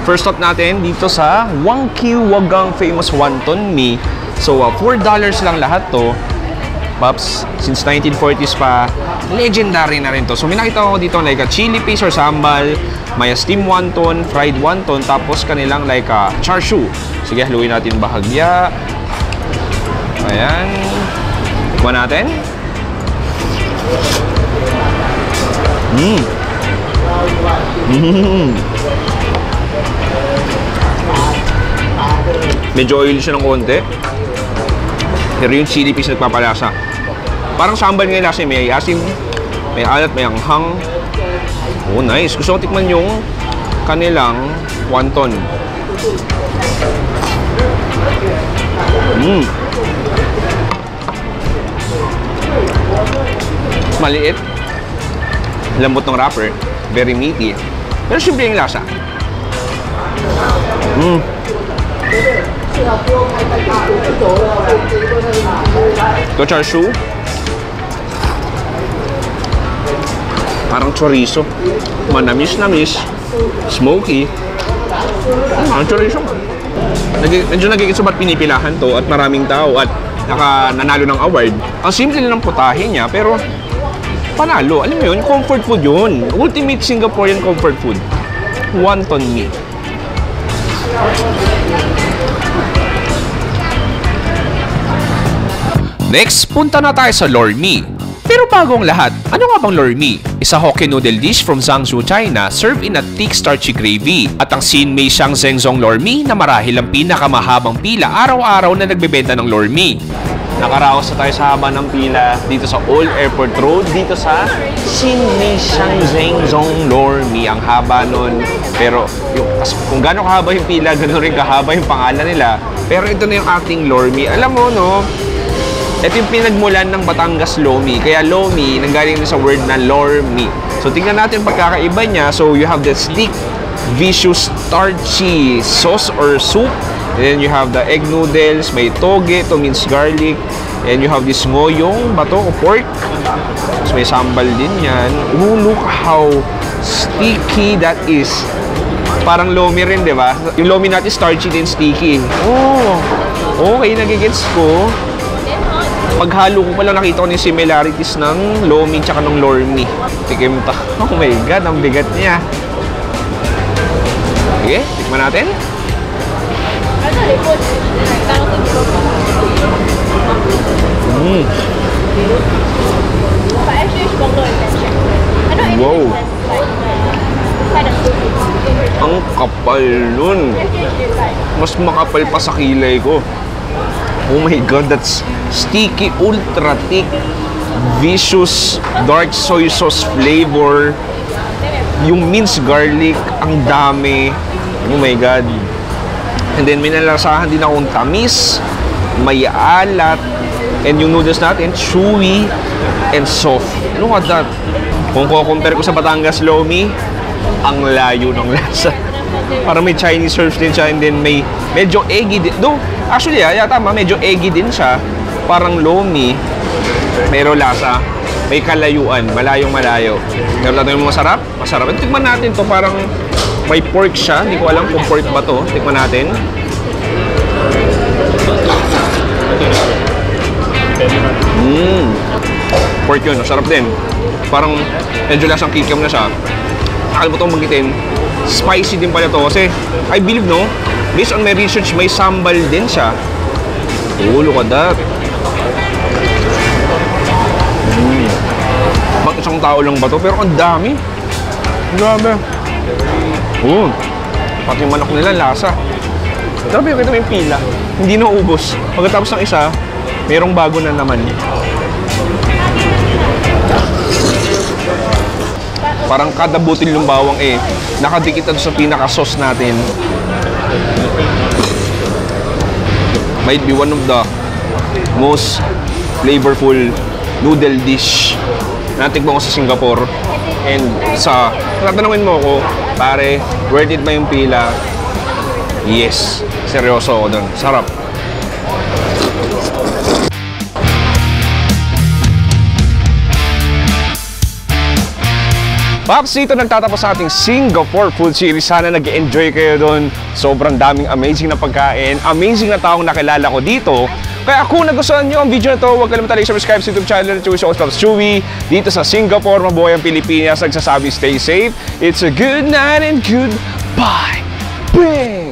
First stop natin dito sa Wang Q Wagang famous wonton mee. So, $4 lang lahat to. Pops, since 1940s pa, legendary na rin to. So, may nakita ko dito like a chili paste or sambal, may steamed wonton, fried wonton, tapos kanilang like a char siu. Sige, haluin natin bahagya. Ayan. Kuha natin. Medyo oily siya ng konti. Pero yung chili paste nagpapalasa. Parang sambal nga yung lasa. May asim, may alat, may anghang. Oh, nice. Gusto ko tikman yung kanilang wonton. Maliit. Lambot ng wrapper. Very meaty. Pero simple yung lasa. Ito char siu. Parang chorizo. Manamis-namis. Smoky. Ang chorizo. Medyo nagiging ba't pinipilahan to at maraming tao at nanalo ng award. Ang simple lang ng putahe niya pero panalo. Alam mo yun, comfort food yun. Ultimate Singaporean comfort food. Wonton mee. Next, punta na tayo sa lor mee. Pero bago ang lahat, ano nga bang lor mee? Isa Hokkien noodle dish from Zhangzhou, China, served in a thick starchy gravy. At ang Xinmei Xiang Zhengzhong lor mee na marahil ang pinakamahabang pila araw-araw na nagbebenta ng lor mee. Nakaraos na tayo sa haba ng pila dito sa Old Airport Road, dito sa Xinmei Xiang Zhengzhong lor mee. Ang haba nun. Pero kung gano'ng kahaba yung pila, gano'n rin kahaba yung pangalan nila. Pero ito na yung ating lor mee. Alam mo, no? Ito yung pinagmulan ng Batangas Lomi. Kaya Lomi, nanggaling sa word na lor mee. So, tingnan natin pagkakaiba niya. So, you have the thick, vicious, starchy sauce or soup. And then you have the egg noodles, may toge, to means garlic. And you have this ngoyong, bato o pork. So, may sambal din yan. Ooh, look how sticky that is. Parang Lomi rin, di ba? Yung Lomi natin starchy din, sticky. Oh, okay, nagigets ko. Paghalo ko pala nakita ko yung similarities ng Lomi tsaka ng lor mee. Tikim ta. Oh my God, ang bigat niya. Sige, tikman natin. Wow. Ang kapal nun. Mas makapal pa sa kilay ko. Oh my God, that's sticky, ultra thick, vicious, dark soy sauce flavor. Yung minced garlic, ang dami. Oh my God. And then, may nalasahan din akong tamis, may alat, and yung noodles natin, chewy and soft. Look at that. Kung compare ko sa Batangas Lomi, ang layo ng lasa. Parang may Chinese herbs din siya, and then may medyo eggy din. Though, actually, tama, medyo eggy din siya. Parang Lomi, pero lasa may kalayuan, malayong-malayo. Meron natin yung masarap, masarap. Tikman natin to, parang may pork siya. Hindi ko alam kung pork ba to. Tikman natin. Pork yun, sarap din. Parang medyo lasang kikiam na siya. Akala mo itong magitin. Spicy din pala to kasi I believe, no, based on my research, may sambal din siya. Oh, look at that. Bak isang tao lang ba to? Pero ang dami. Grabe. Pati yung manok nila, lasa. Grabe, kita mo yung pila. Hindi naubos. Pagkatapos ng isa, mayroong bago na naman. Parang kada butil ng bawang nakadikit na sa pinaka-sauce natin. Might be one of the most flavorful noodle dish na natikman ko sa Singapore. And tatanungin mo ako, pare, worth it ba yung pila? Yes. Seryoso ako dun. Sarap. Paps, dito nagtatapos sa ating Singapore Food Series. Sana nag-enjoy kayo doon. Sobrang daming amazing na pagkain, amazing na taong nakilala ko dito. Kaya kung nagustuhan nyo ang video na to, huwag kalimutan i-subscribe sa YouTube channel ng Chewy Shows Pops Chewy. Dito sa Singapore, mabuhay ang Pilipinas. Nagsasabi, stay safe. It's a good night and goodbye. Bang!